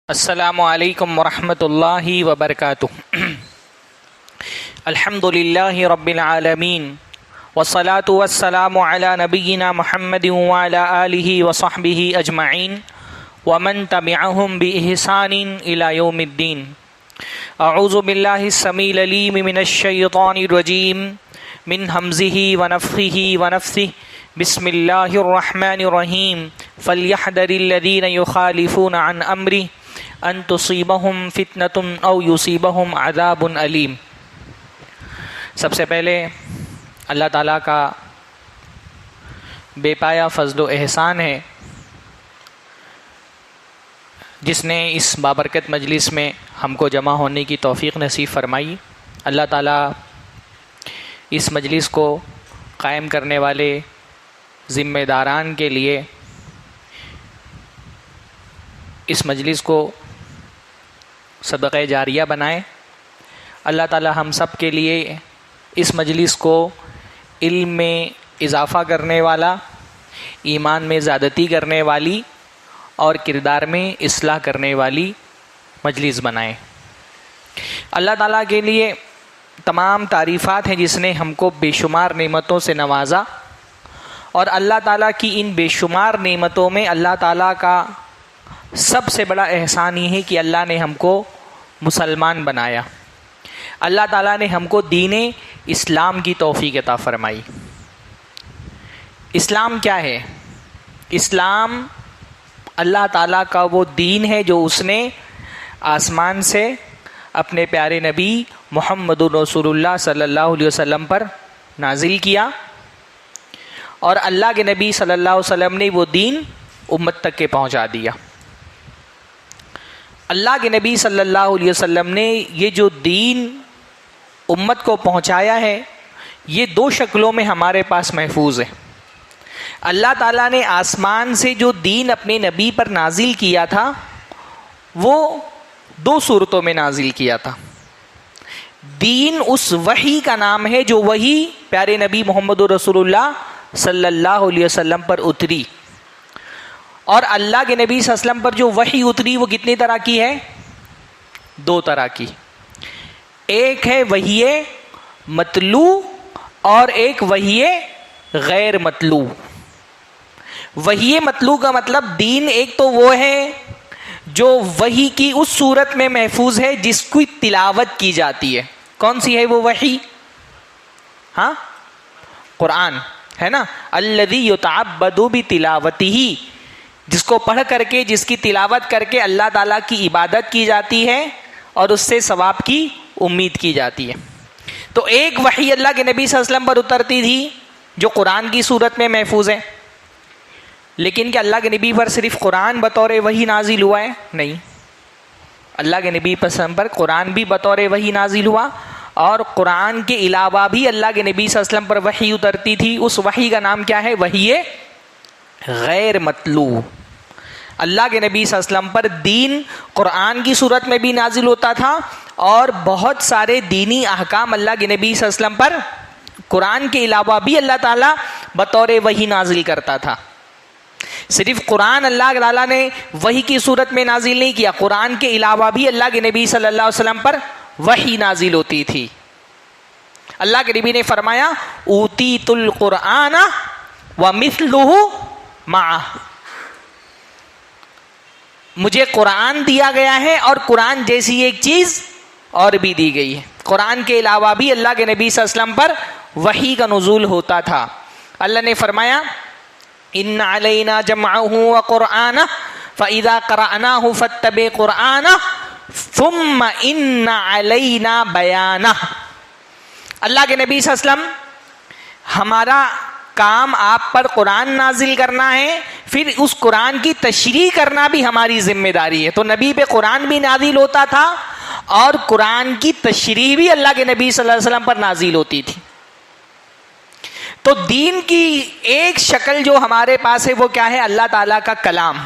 السلام علیکم ورحمۃ اللہ وبرکاتہ۔ الحمد للہ رب العالمین والصلاة والسلام علی نبینا محمد وعلی آلہ وصحبہ اجمعین ومن تبعہم بإحسان الی یوم الدین۔ اعوذ باللہ السمیع العلیم من الشیطان الرجیم من ہمزہ ونفخہ ونفثہ۔ بسم اللہ الرحمن الرحیم۔ فلیحذر الذین یخالفون عن امرہ ان تصیبہم فتنۃ او یصیبہم عذاب علیم۔ سب سے پہلے اللہ تعالیٰ کا بے پایا فضل و احسان ہے جس نے اس بابرکت مجلس میں ہم کو جمع ہونے کی توفیق نصیب فرمائی۔ اللہ تعالیٰ اس مجلس کو قائم کرنے والے ذمہ داران کے لیے اس مجلس کو صدقہ جاریہ بنائے۔ اللہ تعالی ہم سب کے لیے اس مجلس کو علم میں اضافہ کرنے والا، ایمان میں زیادتی کرنے والی اور کردار میں اصلاح کرنے والی مجلس بنائے۔ اللہ تعالیٰ کے لیے تمام تعریفات ہیں جس نے ہم کو بے شمار نعمتوں سے نوازا، اور اللہ تعالیٰ کی ان بے شمار نعمتوں میں اللہ تعالیٰ کا سب سے بڑا احسان یہ ہے کہ اللہ نے ہم کو مسلمان بنایا۔ اللہ تعالیٰ نے ہم کو دین اسلام کی توفیق عطا فرمائی۔ اسلام کیا ہے؟ اسلام اللہ تعالیٰ کا وہ دین ہے جو اس نے آسمان سے اپنے پیارے نبی محمد رسول اللہ صلی اللہ علیہ وسلم پر نازل کیا، اور اللہ کے نبی صلی اللہ علیہ وسلم نے وہ دین امت تک کے پہنچا دیا۔ اللہ کے نبی صلی اللہ علیہ وسلم نے یہ جو دین امت کو پہنچایا ہے، یہ دو شکلوں میں ہمارے پاس محفوظ ہے۔ اللہ تعالیٰ نے آسمان سے جو دین اپنے نبی پر نازل کیا تھا وہ دو صورتوں میں نازل کیا تھا۔ دین اس وحی کا نام ہے جو وحی پیارے نبی محمد رسول اللہ صلی اللہ علیہ وسلم پر اتری، اور اللہ کے نبی صلی اللہ علیہ وسلم پر جو وحی اتری وہ کتنی طرح کی ہے؟ دو طرح کی۔ ایک ہے وحی مطلوع اور ایک وحی غیر مطلوع۔ وحی مطلوع کا مطلب دین ایک تو وہ ہے جو وحی کی اس صورت میں محفوظ ہے جس کی تلاوت کی جاتی ہے۔ کون سی ہے وہ وحی؟ ہاں، قرآن ہے نا، الذی یتعبد بتلاوتہ، جس کو پڑھ کر کے، جس کی تلاوت کر کے اللہ تعالیٰ کی عبادت کی جاتی ہے اور اس سے ثواب کی امید کی جاتی ہے۔ تو ایک وحی اللہ کے نبی صلی اللہ علیہ وسلم پر اترتی تھی جو قرآن کی صورت میں محفوظ ہے، لیکن کہ اللہ کے نبی پر صرف قرآن بطور وحی نازل ہوا ہے؟ نہیں، اللہ کے نبی پر قرآن بھی بطور وحی نازل ہوا، اور قرآن کے علاوہ بھی اللہ کے نبی صلی اللہ علیہ وسلم پر وحی اترتی تھی۔ اس وحی کا نام کیا ہے؟ وحی غیر مطلوع۔ اللہ کے نبی صلی اللہ علیہ وسلم پر دین قرآن کی صورت میں بھی نازل ہوتا تھا، اور بہت سارے دینی احکام اللہ کے نبی صلی اللہ علیہ وسلم پر قرآن کے علاوہ بھی اللہ تعالیٰ بطور وحی نازل کرتا تھا۔ صرف قرآن اللہ تعالیٰ نے وحی کی صورت میں نازل نہیں کیا، قرآن کے علاوہ بھی اللہ کے نبی صلی اللہ علیہ وسلم پر وحی نازل ہوتی تھی۔ اللہ کے نبی نے فرمایا اوتیت القرآن ومثلہ معہ، مجھے قرآن دیا گیا ہے اور قرآن جیسی ایک چیز اور بھی دی گئی ہے۔ قرآن کے علاوہ بھی اللہ کے نبی صلی اللہ علیہ وسلم پر وحی کا نزول ہوتا تھا۔ اللہ نے فرمایا ان علینا جمعہ وقرآنہ فاذا قرأناہ فاتبع قرآنہ ثم ان علینا بیانہ۔ اللہ کے نبی صلی اللہ علیہ وسلم، ہمارا کام آپ پر قرآن نازل کرنا ہے، پھر اس قرآن کی تشریح کرنا بھی ہماری ذمہ داری ہے۔ تو نبی پہ قرآن بھی نازل ہوتا تھا اور قرآن کی تشریح بھی اللہ کے نبی صلی اللہ علیہ وسلم پر نازل ہوتی تھی۔ تو دین کی ایک شکل جو ہمارے پاس ہے وہ کیا ہے؟ اللہ تعالیٰ کا کلام،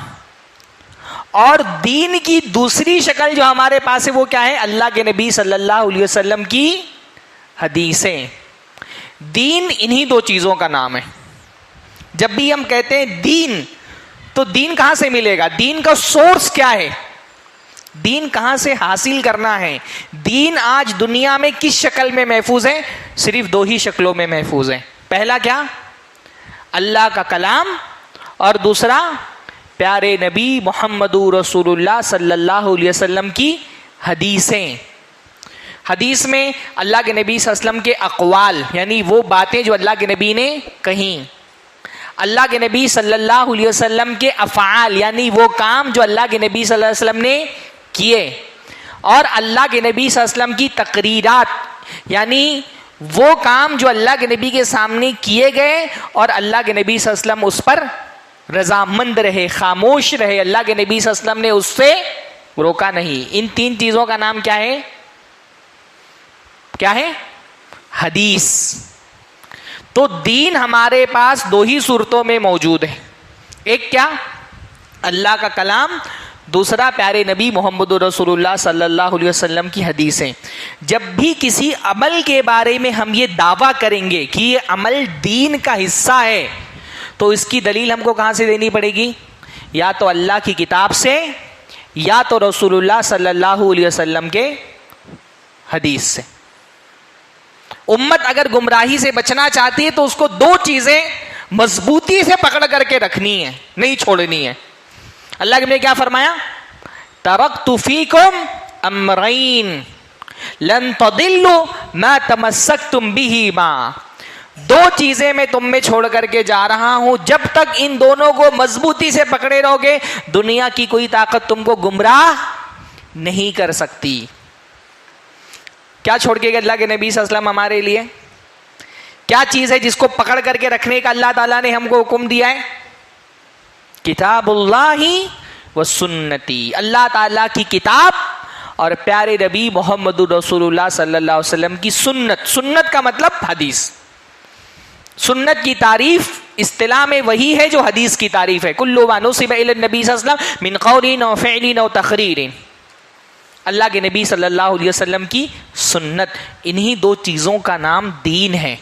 اور دین کی دوسری شکل جو ہمارے پاس ہے وہ کیا ہے؟ اللہ کے نبی صلی اللہ علیہ وسلم کی حدیثیں۔ دین انہی دو چیزوں کا نام ہے۔ جب بھی ہم کہتے ہیں دین، تو دین کہاں سے ملے گا؟ دین کا سورس کیا ہے؟ دین کہاں سے حاصل کرنا ہے. دین آج دنیا میں کس شکل میں محفوظ ہے؟ صرف دو ہی شکلوں میں محفوظ ہے. پہلا کیا؟ اللہ کا کلام، اور دوسرا پیارے نبی محمد رسول اللہ صلی اللہ علیہ وسلم کی حدیثیں. حدیث میں اللہ کے نبی صلی اللہ علیہ وسلم کے اقوال، یعنی وہ باتیں جو اللہ کے نبی نے کہیں. اللہ کے نبی صلی اللہ علیہ وسلم کے افعال، یعنی وہ کام جو اللہ کے نبی صلی اللہ علیہ وسلم نے کیے. اور اللہ کے نبی صلی اللہ علیہ وسلم کی تقریرات، یعنی وہ کام جو اللہ کے نبی کے سامنے کیے گئے اور اللہ کے نبی صلی اللہ علیہ وسلم اس پر رضامند رہے، خاموش رہے، اللہ کے نبی صلی اللہ علیہ وسلم نے اس سے روکا نہیں. ان تین چیزوں کا نام کیا ہے؟ کیا ہے؟ حدیث. تو دین ہمارے پاس دو ہی صورتوں میں موجود ہے. ایک کیا؟ اللہ کا کلام، دوسرا پیارے نبی محمد رسول اللہ صلی اللہ علیہ وسلم کی حدیثیں. جب بھی کسی عمل کے بارے میں ہم یہ دعویٰ کریں گے کہ یہ عمل دین کا حصہ ہے، تو اس کی دلیل ہم کو کہاں سے دینی پڑے گی؟ یا تو اللہ کی کتاب سے، یا تو رسول اللہ صلی اللہ علیہ وسلم کے حدیث سے. امت اگر گمراہی سے بچنا چاہتی ہے تو اس کو دو چیزیں مضبوطی سے پکڑ کر کے رکھنی ہے، نہیں چھوڑنی ہے. اللہ نے کیا فرمایا؟ ترکت فیکم امرین لن تضلوا ما تمسکتم بہما. دو چیزیں میں تم میں چھوڑ کر کے جا رہا ہوں، جب تک ان دونوں کو مضبوطی سے پکڑے رہو گے دنیا کی کوئی طاقت تم کو گمراہ نہیں کر سکتی. کیا چھوڑ کے گئے اللہ کے نبی صلی اللہ علیہ وسلم ہمارے لیے؟ کیا چیز ہے جس کو پکڑ کر کے رکھنے کا اللہ تعالیٰ نے ہم کو حکم دیا ہے؟ کتاب اللہ و سنتی. اللہ تعالیٰ کی کتاب اور پیارے نبی محمد رسول اللہ صلی اللہ علیہ وسلم کی سنت. سنت کا مطلب حدیث. سنت کی تعریف اصطلاح میں وہی ہے جو حدیث کی تعریف ہے. کل ما نسب الی النبی صلی اللہ علیہ وسلم من قول او فعل او تقریر. اللہ کے نبی صلی اللہ علیہ وسلم کی سنت، انہی دو چیزوں کا نام دین ہے.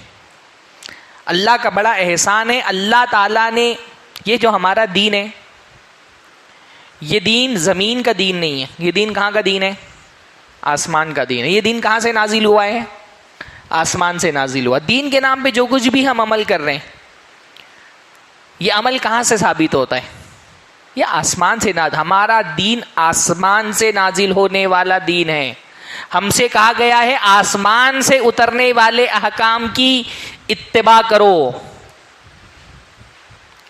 اللہ کا بڑا احسان ہے، اللہ تعالیٰ نے یہ جو ہمارا دین ہے، یہ دین زمین کا دین نہیں ہے. یہ دین کہاں کا دین ہے؟ آسمان کا دین ہے. یہ دین کہاں سے نازل ہوا ہے؟ آسمان سے نازل ہوا. دین کے نام پہ جو کچھ بھی ہم عمل کر رہے ہیں، یہ عمل کہاں سے ثابت ہوتا ہے؟ یہ آسمان سے نازل. ہمارا دین آسمان سے نازل ہونے والا دین ہے. ہم سے کہا گیا ہے آسمان سے اترنے والے احکام کی اتباع کرو.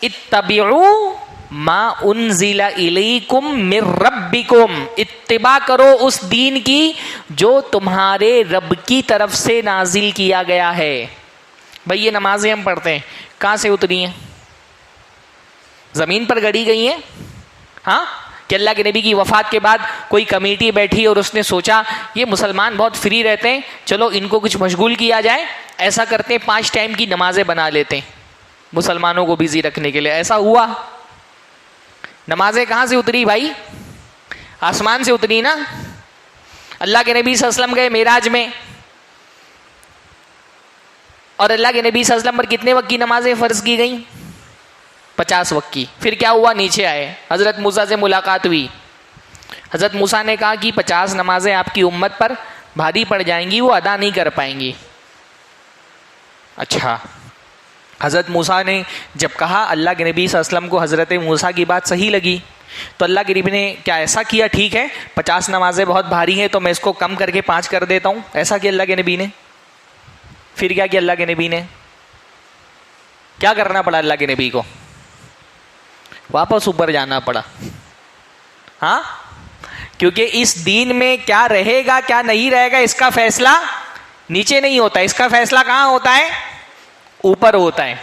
اتبعوا ما انزل الیکم من ربکم. اتباع کرو اس دین کی جو تمہارے رب کی طرف سے نازل کیا گیا ہے. بھئی یہ نمازیں ہم پڑھتے ہیں کہاں سے اتری ہیں؟ زمین پر گڑی گئی ہیں؟ ہاں، کہ اللہ کے نبی کی وفات کے بعد کوئی کمیٹی بیٹھی اور اس نے سوچا یہ مسلمان بہت فری رہتے ہیں، چلو ان کو کچھ مشغول کیا جائے، ایسا کرتے ہیں 5 ٹائم کی نمازیں بنا لیتے ہیں مسلمانوں کو بزی رکھنے کے لیے. ایسا ہوا؟ نمازیں کہاں سے اتری بھائی؟ آسمان سے اتری نا. اللہ کے نبی صلی اللہ علیہ وسلم گئے معراج میں، اور اللہ کے نبی صلی اللہ علیہ وسلم پر کتنے وقت کی نمازیں فرض کی گئیں؟ 50 وقت کی. پھر کیا ہوا؟ نیچے آئے، حضرت موسیٰ سے ملاقات ہوئی. حضرت موسیٰ نے کہا کہ 50 نمازیں آپ کی امت پر بھاری پڑ جائیں گی، وہ ادا نہیں کر پائیں گی. اچھا، حضرت موسیٰ نے جب کہا، اللہ کے نبی صلی اللہ علیہ وسلم کو حضرت موسیٰ کی بات صحیح لگی، تو اللہ کے نبی نے کیا ایسا کیا، ٹھیک ہے 50 نمازیں بہت بھاری ہیں تو میں اس کو کم کر کے 5 کر دیتا ہوں. ایسا کیا اللہ کے نبی نے. پھر کیا کیا اللہ کے نبی نے؟ کیا کرنا پڑا اللہ کے نبی کو؟ واپس اوپر جانا پڑا. ہاں، کیونکہ اس دین میں کیا رہے گا کیا نہیں رہے گا اس کا فیصلہ نیچے نہیں ہوتا، اس کا فیصلہ کہاں ہوتا ہے؟ اوپر ہوتا ہے.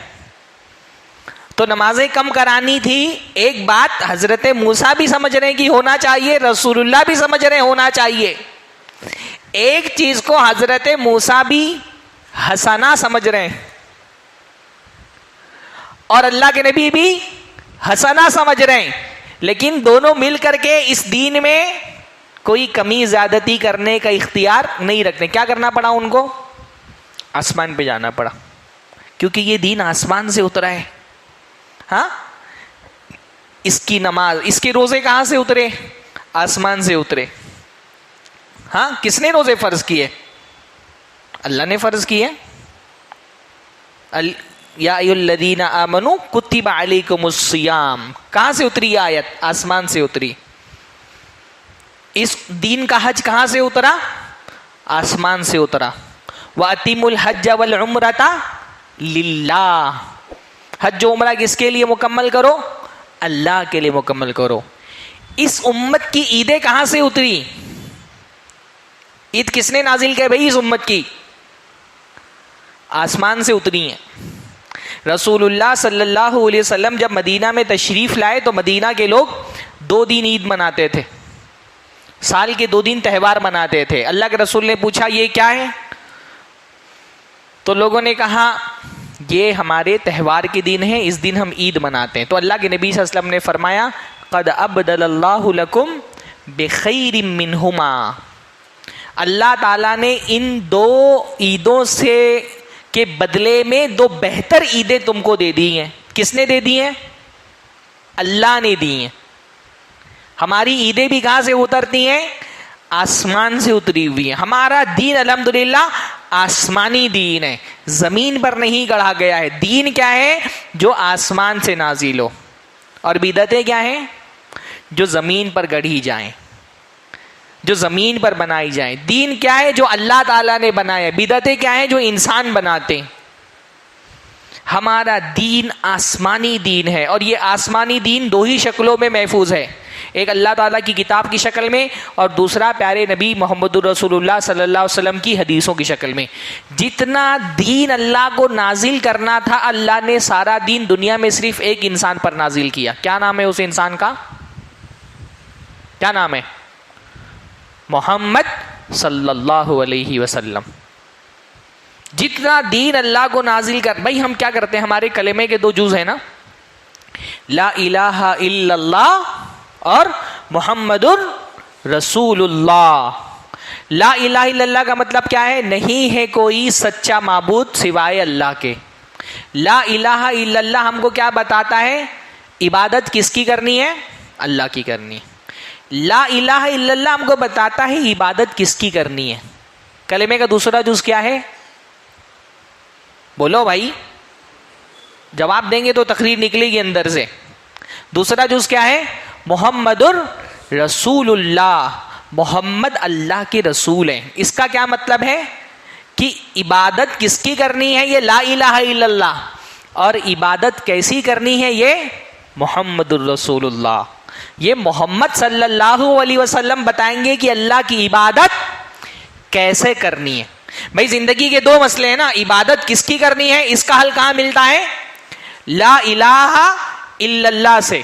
تو نمازیں کم کرانی تھی. ایک بات حضرت موسیٰ بھی سمجھ رہے کہ ہونا چاہیے، رسول اللہ بھی سمجھ رہے ہونا چاہیے. ایک چیز کو حضرت موسیٰ بھی حسنہ سمجھ رہے ہیں اور اللہ کے نبی بھی حسنہ سمجھ رہے ہیں، لیکن دونوں مل کر کے اس دین میں کوئی کمی زیادتی کرنے کا اختیار نہیں رکھتے. کیا کرنا پڑا ان کو؟ آسمان پہ جانا پڑا، کیونکہ یہ دین آسمان سے اترا ہے. ہاں، اس کی نماز، اس کے روزے کہاں سے اترے؟ آسمان سے اترے. ہاں کس نے روزے فرض کیے؟ اللہ نے فرض کیے. یا ایھا الذین آمنوا کتب علیکم الصیام. کہاں سے اتری یہ آیت؟ آسمان سے اتری. اس دین کا حج کہاں سے اترا؟ آسمان سے اترا. وَأَتِمُّ الْحَجَّ وَالْعُمْرَةَ لِلَّهِ. حج و عمرہ کس کے لیے مکمل کرو؟ اللہ کے لیے مکمل کرو. اس امت کی عیدیں کہاں سے اتری؟ عید کس نے نازل کی بھائی اس امت کی؟ آسمان سے اتری ہیں. رسول اللہ صلی اللہ علیہ وسلم جب مدینہ میں تشریف لائے تو مدینہ کے لوگ 2 دن عید مناتے تھے. سال کے 2 دن تہوار مناتے تھے. اللہ کے رسول نے پوچھا یہ کیا ہے؟ تو لوگوں نے کہا یہ ہمارے تہوار کے دن ہیں, اس دن ہم عید مناتے ہیں. تو اللہ کے نبی صلی اللہ علیہ وسلم نے فرمایا قد ابدل اللہ لکم بخیر منہما. اللہ تعالیٰ نے ان 2 عیدوں سے کے بدلے میں 2 بہتر عیدیں تم کو دے دی ہیں. کس نے دے دی ہیں؟ اللہ نے دی ہیں. ہماری عیدیں بھی کہاں سے اترتی ہیں؟ آسمان سے اتری ہوئی ہیں. ہمارا دین الحمدللہ آسمانی دین ہے, زمین پر نہیں گڑھا گیا ہے. دین کیا ہے؟ جو آسمان سے نازل ہو. اور بدعتیں کیا ہیں؟ جو زمین پر گڑھی جائیں, جو زمین پر بنائی جائیں. دین کیا ہے؟ جو اللہ تعالیٰ نے بنایا. بدعتیں کیا ہیں؟ جو انسان بناتے. ہمارا دین آسمانی دین ہے, اور یہ آسمانی دین 2 ہی شکلوں میں محفوظ ہے. ایک اللہ تعالیٰ کی کتاب کی شکل میں, اور دوسرا پیارے نبی محمد الرسول اللہ صلی اللہ علیہ وسلم کی حدیثوں کی شکل میں. جتنا دین اللہ کو نازل کرنا تھا اللہ نے سارا دین دنیا میں صرف ایک انسان پر نازل کیا. کیا نام ہے اس انسان کا؟ کیا نام ہے؟ محمد صلی اللہ علیہ وسلم. جتنا دین اللہ کو نازل کر, بھائی ہم کیا کرتے ہیں؟ ہمارے کلمے کے 2 جز ہیں نا, لا الہ الا اللہ اور محمد رسول اللہ. لا الہ الا اللہ کا مطلب کیا ہے؟ نہیں ہے کوئی سچا معبود سوائے اللہ کے. لا الہ الا اللہ ہم کو کیا بتاتا ہے؟ عبادت کس کی کرنی ہے؟ اللہ کی کرنی ہے. لا الہ الا اللہ ہم کو بتاتا ہے عبادت کس کی کرنی ہے. کلمے کا دوسرا جز کیا ہے؟ بولو بھائی, جواب دیں گے تو تقریر نکلے گی اندر سے. دوسرا جز کیا ہے؟ محمد رسول اللہ. محمد اللہ کے رسول ہیں. اس کا کیا مطلب ہے کہ عبادت کس کی کرنی ہے؟ یہ لا الہ الا اللہ. اور عبادت کیسی کرنی ہے؟ یہ محمد الرسول اللہ. یہ محمد صلی اللہ علیہ وسلم بتائیں گے کہ اللہ کی عبادت کیسے کرنی ہے. بھائی زندگی کے 2 مسئلے ہیں نا, عبادت کس کی کرنی ہے اس کا حل کہاں ملتا ہے؟ لا الہ الا اللہ سے.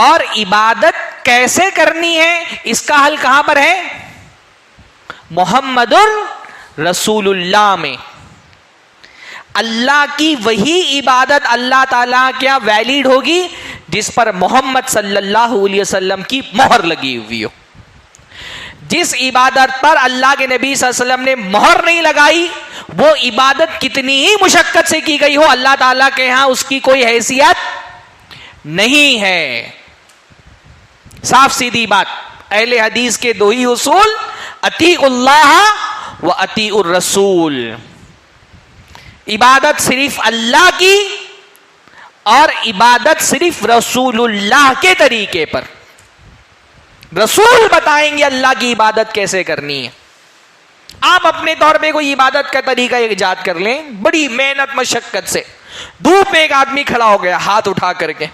اور عبادت کیسے کرنی ہے اس کا حل کہاں پر ہے؟ محمد رسول اللہ میں. اللہ کی وہی عبادت اللہ تعالیٰ کیا ویلڈ ہوگی جس پر محمد صلی اللہ علیہ وسلم کی مہر لگی ہوئی ہو. جس عبادت پر اللہ کے نبی صلی اللہ علیہ وسلم نے مہر نہیں لگائی وہ عبادت کتنی ہی مشقت سے کی گئی ہو, اللہ تعالیٰ کے ہاں اس کی کوئی حیثیت نہیں ہے. صاف سیدھی بات. اہل حدیث کے 2 ہی اصول, اطیع اللہ و اطیع الرسول. عبادت صرف اللہ کی اور عبادت صرف رسول اللہ کے طریقے پر. رسول بتائیں گے اللہ کی عبادت کیسے کرنی ہے. آپ اپنے طور پہ کوئی عبادت کا طریقہ ایجاد کر لیں, بڑی محنت مشقت سے. دھوپ میں ایک آدمی کھڑا ہو گیا ہاتھ اٹھا کر کے.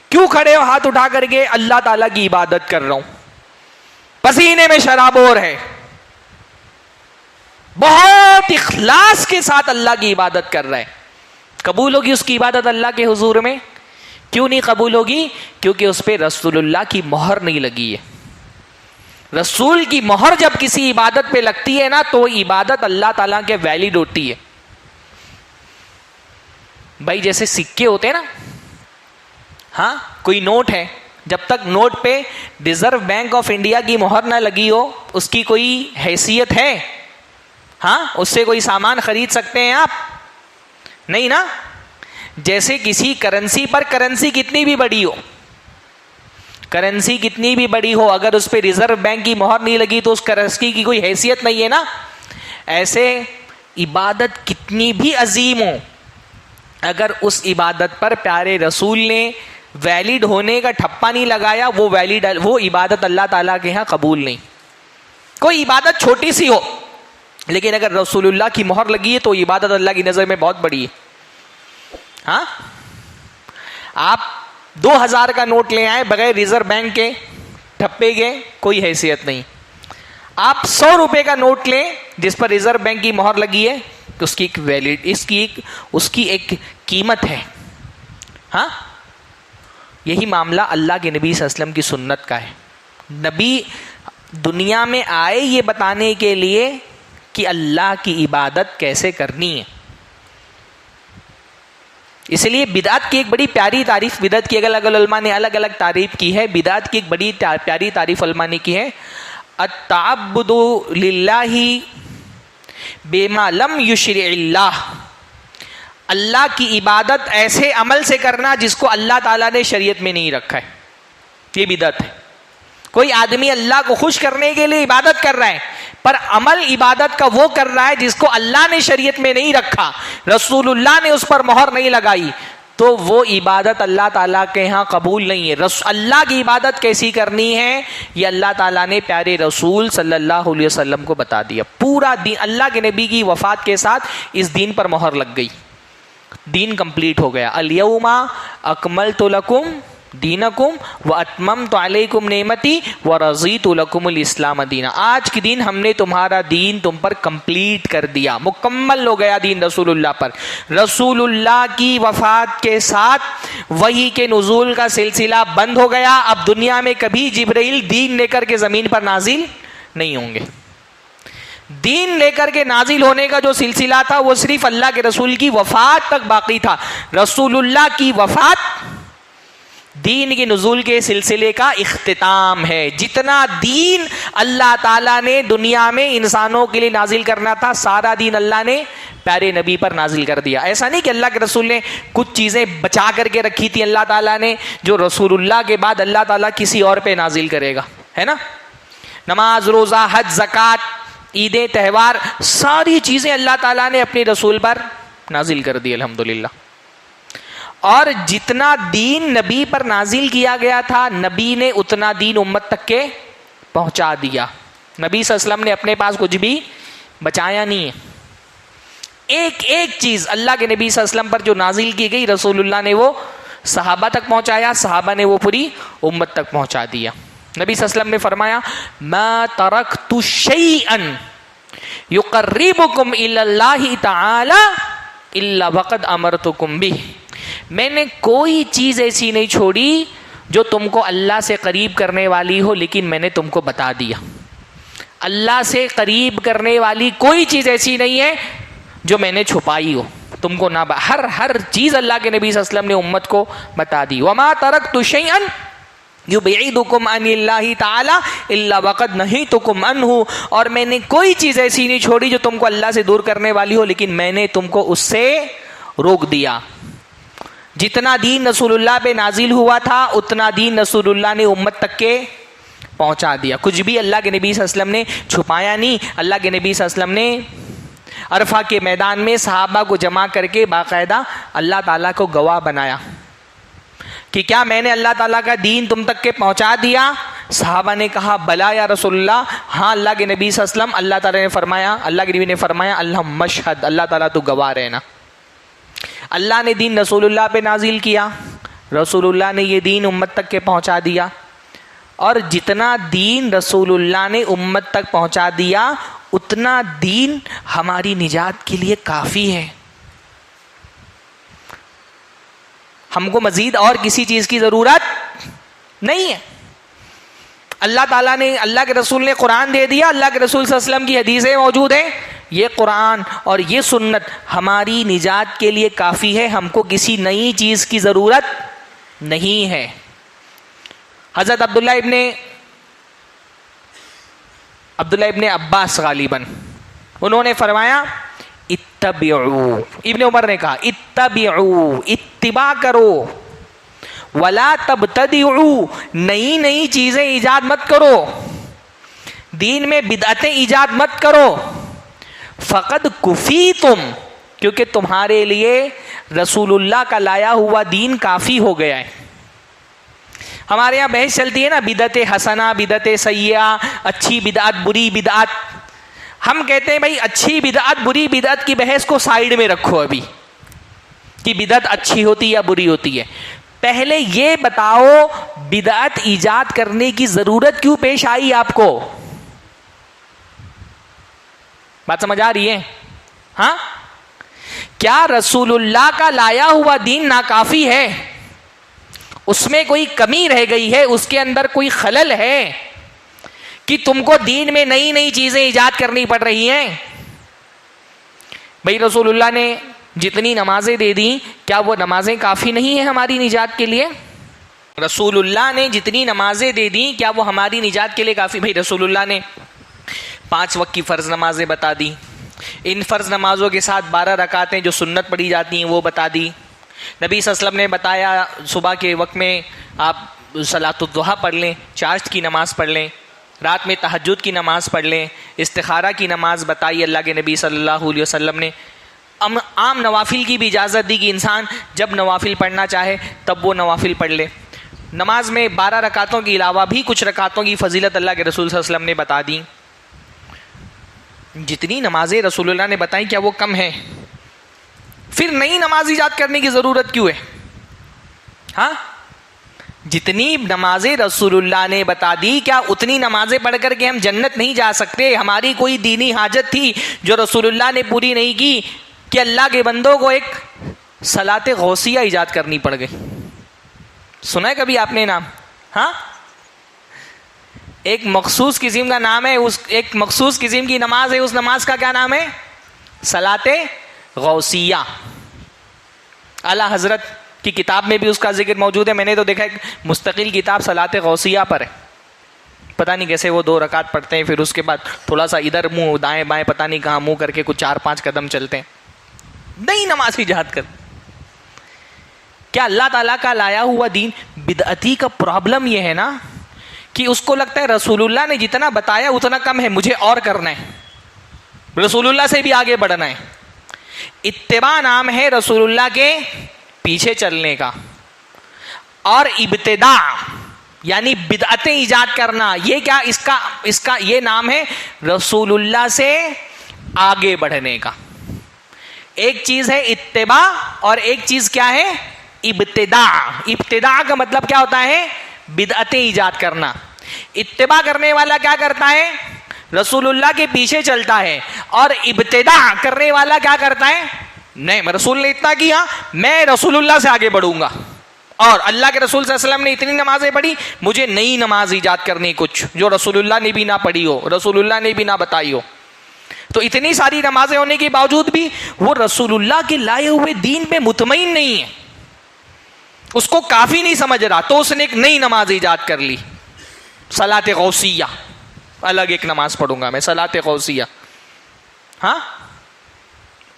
کیوں کھڑے ہو ہاتھ اٹھا کر کے؟ اللہ تعالیٰ کی عبادت کر رہا ہوں. پسینے میں شرابور ہے, بہت اخلاص کے ساتھ اللہ کی عبادت کر رہا ہے. قبول ہوگی اس کی عبادت اللہ کے حضور میں؟ کیوں نہیں قبول ہوگی؟ کیونکہ اس پہ رسول اللہ کی مہر نہیں لگی ہے. رسول کی مہر جب کسی عبادت پہ لگتی ہے نا تو وہ عبادت اللہ تعالیٰ کے ویلڈ ہوتی ہے. بھائی جیسے سکے ہوتے ہیں نا, ہاں کوئی نوٹ ہے, جب تک نوٹ پہ ریزرو بینک آف انڈیا کی مہر نہ لگی ہو اس کی کوئی حیثیت ہے؟ ہاں اس سے کوئی سامان خرید سکتے ہیں آپ؟ نہیں نا. جیسے کسی کرنسی پر, کرنسی کتنی بھی بڑی ہو, کرنسی کتنی بھی بڑی ہو، اگر اس پہ ریزرو بینک کی مہر نہیں لگی تو اس کرنسی کی کوئی حیثیت نہیں ہے نا. ایسے عبادت کتنی بھی عظیم ہو، اگر اس عبادت پر پیارے رسول نے ویلڈ ہونے کا ٹھپا نہیں لگایا، وہ عبادت اللہ تعالیٰ کے ہاں قبول نہیں. کوئی عبادت چھوٹی سی ہو لیکن اگر رسول اللہ کی مہر لگی ہے تو عبادت اللہ کی نظر میں بہت بڑی ہے. ہاں، آپ 2000 کا نوٹ لے آئے بغیر ریزرو بینک کے، ٹھپے کے، کوئی حیثیت نہیں. آپ 100 روپے کا نوٹ لیں جس پر ریزرو بینک کی مہر لگی ہے تو اس کی ایک قیمت ہے. ہاں، یہی معاملہ اللہ کے نبی صلی اللہ علیہ وسلم کی سنت کا ہے. نبی دنیا میں آئے یہ بتانے کے لیے کہ اللہ کی عبادت کیسے کرنی ہے. اس لیے بدعت کی ایک بڑی پیاری تعریف، بدعت کی الگ الگ علماء نے الگ الگ تعریف کی ہے. بدعت کی ایک بڑی پیاری تعریف علماء نے کی ہے، التعبد للہ بما لم یشرع اللہ. اللہ کی عبادت ایسے عمل سے کرنا جس کو اللہ تعالیٰ نے شریعت میں نہیں رکھا ہے، یہ بدعت ہے. کوئی آدمی اللہ کو خوش کرنے کے لیے عبادت کر رہا ہے پر عمل عبادت کا وہ کر رہا ہے جس کو اللہ نے شریعت میں نہیں رکھا، رسول اللہ نے اس پر مہر نہیں لگائی، تو وہ عبادت اللہ تعالیٰ کے ہاں قبول نہیں ہے. اللہ کی عبادت کیسی کرنی ہے یہ اللہ تعالیٰ نے پیارے رسول صلی اللہ علیہ وسلم کو بتا دیا. پورا دین اللہ کے نبی کی وفات کے ساتھ اس دین پر مہر لگ گئی، دین کمپلیٹ ہو گیا. الیوم اکملت لکم دینکم واتممت علیکم نعمتی ورضیت لکم الاسلام دینا. آج کے دن ہم نے تمہارا دین تم پر کمپلیٹ کر دیا، مکمل ہو گیا دین رسول اللہ پر. رسول اللہ کی وفات کے ساتھ وحی کے نزول کا سلسلہ بند ہو گیا. اب دنیا میں کبھی جبرائیل دین لے کر کے زمین پر نازل نہیں ہوں گے. دین لے کر کے نازل ہونے کا جو سلسلہ تھا وہ صرف اللہ کے رسول کی وفات تک باقی تھا. رسول اللہ کی وفات دین کے نزول کے سلسلے کا اختتام ہے. جتنا دین اللہ تعالیٰ نے دنیا میں انسانوں کے لیے نازل کرنا تھا سارا دین اللہ نے پیارے نبی پر نازل کر دیا. ایسا نہیں کہ اللہ کے رسول نے کچھ چیزیں بچا کر کے رکھی تھی اللہ تعالیٰ نے جو رسول اللہ کے بعد اللہ تعالیٰ کسی اور پہ نازل کرے گا، ہے نا. نماز، روزہ، حج، زکوٰۃ، عیدیں، تہوار، ساری چیزیں اللہ تعالیٰ نے اپنے رسول پر نازل کر دی الحمدللہ. اور جتنا دین نبی پر نازل کیا گیا تھا نبی نے اتنا دین امت تک کے پہنچا دیا. نبی صلی اللہ علیہ وسلم نے اپنے پاس کچھ بھی بچایا نہیں ہے. ایک ایک چیز اللہ کے نبی صلی اللہ علیہ وسلم پر جو نازل کی گئی رسول اللہ نے وہ صحابہ تک پہنچایا، صحابہ نے وہ پوری امت تک پہنچا دیا. نبی صلی اللہ علیہ وسلم نے فرمایا ما ترکت شیئا یقربکم الی اللہ تعالی الا وقد امرتکم بہ. میں نے کوئی چیز ایسی نہیں چھوڑی جو تم کو اللہ سے قریب کرنے والی ہو لیکن میں نے تم کو بتا دیا. اللہ سے قریب کرنے والی کوئی چیز ایسی نہیں ہے جو میں نے چھپائی ہو تم کو. نہ ہر چیز اللہ کے نبی صلی اللہ علیہ وسلم نے امت کو بتا دی. وما ترکت شیئا یبعدکم عن اللہ تعالی الا وقد نہیتکم عنہ. اور میں نے کوئی چیز ایسی نہیں چھوڑی جو تم کو اللہ سے دور کرنے والی ہو لیکن میں نے تم کو اس سے روک دیا. جتنا دین رسول اللہ پہ نازل ہوا تھا اتنا دین رسول اللہ نے امت تک کے پہنچا دیا. کچھ بھی اللہ کے نبی صلی اللہ علیہ وسلم نے چھپایا نہیں. اللہ کے نبی صلی اللہ علیہ وسلم نے عرفہ کے میدان میں صحابہ کو جمع کر کے باقاعدہ اللہ تعالیٰ کو گواہ بنایا کہ کیا میں نے اللہ تعالیٰ کا دین تم تک کے پہنچا دیا؟ صحابہ نے کہا بلا یا رسول اللہ. ہاں اللہ کے نبی صلی اللہ علیہ وسلم. اللہ تعالیٰ نے فرمایا، اللہ کے نبی نے فرمایا اللہم اشہد، اللہ تعالیٰ تو گواہ رہنا. اللہ نے دین رسول اللہ پہ نازل کیا، رسول اللہ نے یہ دین امت تک کے پہنچا دیا. اور جتنا دین رسول اللہ نے امت تک پہنچا دیا اتنا دین ہماری نجات کے لیے کافی ہے. ہم کو مزید اور کسی چیز کی ضرورت نہیں ہے. اللہ تعالیٰ نے، اللہ کے رسول نے قرآن دے دیا، اللہ کے رسول صلی اللہ علیہ وسلم کی حدیثیں موجود ہیں. یہ قرآن اور یہ سنت ہماری نجات کے لیے کافی ہے. ہم کو کسی نئی چیز کی ضرورت نہیں ہے. حضرت عبداللہ ابن عباس غالباً انہوں نے فرمایا اتبعوا، ابن عمر نے کہا اتبعوا، اتباع کرو، ولا تبتدعوا، نئی نئی چیزیں ایجاد مت کرو، دین میں بدعتیں ایجاد مت کرو، فقد کفیتم، کیونکہ تمہارے لیے رسول اللہ کا لایا ہوا دین کافی ہو گیا ہے۔ ہمارے یہاں بحث چلتی ہے نا، بدعت حسنہ، بدعت سیئہ، اچھی بدعت، بری بدعت۔ ہم کہتے ہیں بھائی اچھی بدعت بری بدعت کی بحث کو سائیڈ میں رکھو ابھی، کہ بدعت اچھی ہوتی یا بری ہوتی ہے۔ پہلے یہ بتاؤ بدعت ایجاد کرنے کی ضرورت کیوں پیش آئی آپ کو؟ بات سمجھ آ رہی ہے؟ ہاں، کیا رسول اللہ کا لایا ہوا دین ناکافی ہے؟ اس میں کوئی کمی رہ گئی ہے؟ اس کے اندر کوئی خلل ہے کہ تم کو دین میں نئی نئی چیزیں ایجاد کرنی پڑ رہی ہیں؟ بھائی رسول اللہ نے جتنی نمازیں دے دیں، کیا وہ نمازیں کافی نہیں ہیں ہماری نجات کے لیے؟ رسول اللہ نے جتنی نمازیں دے دیں، کیا وہ ہماری نجات کے لیے کافی؟ بھائی رسول اللہ نے 5 وقت کی فرض نمازیں بتا دی، ان فرض نمازوں کے ساتھ 12 رکعتیں جو سنت پڑھی جاتی ہیں وہ بتا دی۔ نبی صلی اللہ علیہ وسلم نے بتایا صبح کے وقت میں آپ صلاۃ الضحیٰ پڑھ لیں، چاشت کی نماز پڑھ لیں، رات میں تہجد کی نماز پڑھ لیں، استخارہ کی نماز بتائی اللہ کے نبی صلی اللہ علیہ وسلم نے۔ عام نوافل کی بھی اجازت دی کہ انسان جب نوافل پڑھنا چاہے تب وہ نوافل پڑھ لے۔ نماز میں 12 رکعتوں کے علاوہ بھی کچھ رکعتوں کی فضیلت اللہ کے رسول صلی اللہ علیہ وسلم نے بتا دی۔ جتنی نمازیں رسول اللہ نے بتائیں کیا وہ کم ہیں؟ پھر نئی نماز ایجاد کرنے کی ضرورت کیوں ہے؟ ہاں، جتنی نمازیں رسول اللہ نے بتا دی، کیا اتنی نمازیں پڑھ کر کے ہم جنت نہیں جا سکتے؟ ہماری کوئی دینی حاجت تھی جو رسول اللہ نے پوری نہیں کی کہ اللہ کے بندوں کو ایک صلاۃ غوثیہ ایجاد کرنی پڑ گئی؟ سنا ہے کبھی آپ نے نام؟ ہاں، ایک مخصوص قسم کا نام ہے، ایک مخصوص قسم کی نماز ہے، اس نماز کا کیا نام ہے؟ صلاۃ غوثیہ۔ اعلیٰ حضرت کی کتاب میں بھی اس کا ذکر موجود ہے، میں نے تو دیکھا ایک مستقل کتاب صلاۃ غوثیہ پر ہے۔ پتہ نہیں کیسے وہ 2 رکعت پڑھتے ہیں، پھر اس کے بعد تھوڑا سا ادھر منہ دائیں بائیں پتہ نہیں کہاں منہ کر کے کچھ 4-5 قدم چلتے ہیں، نئی نماز ایجاد کر۔ کیا اللہ تعالیٰ کا لایا ہوا دین بدعتی کا پرابلم یہ ہے نا کہ اس کو لگتا ہے رسول اللہ نے جتنا بتایا اتنا کم ہے، مجھے اور کرنا ہے، رسول اللہ سے بھی آگے بڑھنا ہے۔ اتباع نام ہے رسول اللہ کے پیچھے چلنے کا، اور ابتداع یعنی بدعتیں ایجاد کرنا، یہ کیا اس کا یہ نام ہے رسول اللہ سے آگے بڑھنے کا۔ ایک چیز ہے اتباع اور ایک چیز کیا ہے؟ ابتداع۔ ابتداع کا مطلب کیا ہوتا ہے؟ بدعتیں ایجاد کرنا۔ اتباع کرنے والا کیا کرتا ہے؟ رسول اللہ کے پیچھے چلتا ہے، اور ابتداع کرنے والا کیا کرتا ہے؟ نہیں، میں رسول نے اتنا کیا، میں رسول اللہ سے آگے بڑھوں گا، اور اللہ کے رسول صلی اللہ علیہ وسلم نے اتنی نمازیں پڑھی، مجھے نئی نماز ایجاد کرنی کچھ جو رسول اللہ نے بھی نہ پڑھی ہو، رسول اللہ نے بھی نہ بتائی ہو۔ تو اتنی ساری نمازیں ہونے کے باوجود بھی وہ رسول اللہ کے لائے ہوئے دین پہ مطمئن نہیں ہے، اس کو کافی نہیں سمجھ رہا، تو اس نے ایک نئی نماز ایجاد کر لی، صلاۃ غوثیہ۔ الگ ایک نماز پڑھوں گا میں، صلاۃ غوثیہ۔ ہاں،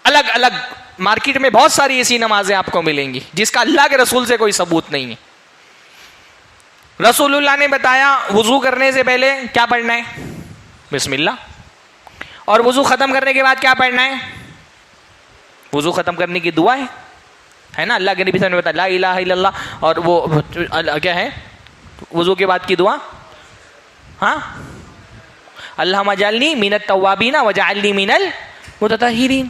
الگ الگ مارکیٹ میں بہت ساری ایسی نمازیں آپ کو ملیں گی جس کا اللہ کے رسول سے کوئی ثبوت نہیں ہے۔ رسول اللہ نے بتایا وضو کرنے سے پہلے کیا پڑھنا ہے؟ بسم اللہ، اور وضو ختم کرنے کے بعد کیا پڑھنا ہے؟ وضو ختم کرنے کی دعا ہے نا، اللہ کے نبی صلی اللہ علیہ وسلم نے بتایا لا الہ الا اللہ، اور وہ کیا ہے وضو کے بعد کی دعا؟ ہاں، اللہم اجعلنی من التوابین وجعلنی من المتطہرین۔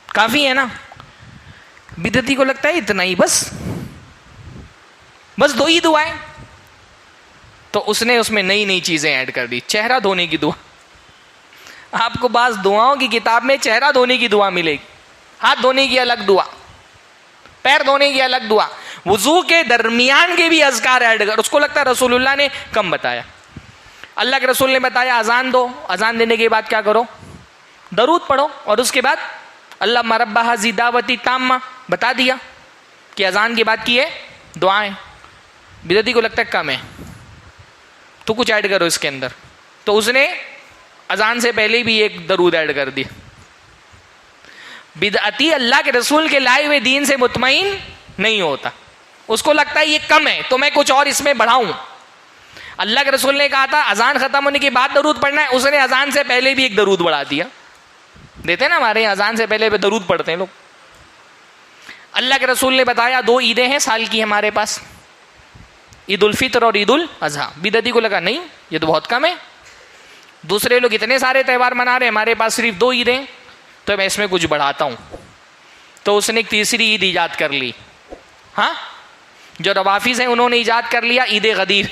کافی ہے نا؟ بدعتی کو لگتا ہے اتنا ہی، بس 2 ہی دعائیں، تو اس نے اس میں نئی نئی چیزیں ایڈ کر دی۔ چہرہ دھونے کی دعا، آپ کو بعض دعاؤں کی کتاب میں چہرہ دھونے کی دعا ملے گی، ہاتھ دھونے کی الگ دعا، پیر دھونے کی الگ دعا، وضو کے درمیان کے بھی اذکار ایڈ کر۔ اس کو لگتا ہے رسول اللہ نے کم بتایا۔ اللہ کے رسول نے بتایا اذان دو، اذان دینے کے بعد کیا کرو؟ درود پڑھو، اور اس کے بعد اللہم رب ھذی دعوتی تامہ بتا دیا کہ اذان کے بعد کی ہے دعائیں۔ بدعتی کو لگتا ہے کم ہے تو کچھ ایڈ کرو اس کے اندر، تو اس نے اذان سے پہلے بھی ایک درود ایڈ کر دیا۔ بدعتی اللہ کے رسول کے لائے ہوئے دین سے مطمئن نہیں ہوتا، اس کو لگتا ہے یہ کم ہے تو میں کچھ اور اس میں بڑھاؤں. اللہ کے رسول نے کہا تھا اذان ختم ہونے کے بعد درود پڑھنا ہے, اس نے اذان سے پہلے بھی ایک درود بڑھا دیا. دیتے ہیں نا ہمارے یہاں اذان سے پہلے درود پڑھتے ہیں لوگ. اللہ کے رسول نے بتایا 2 عیدیں ہیں سال کی ہمارے پاس, عید الفطر اور عید الاضحیٰ. بدعتی کو لگا نہیں یہ تو بہت کم ہے, دوسرے لوگ اتنے سارے تہوار منا رہے ہیں, ہمارے پاس صرف 2 عیدیں, تو میں اس میں کچھ بڑھاتا ہوں. تو اس نے ایک تیسری عید ایجاد کر لی. ہاں, جو روافظ ہیں انہوں نے ایجاد کر لیا عید غدیر,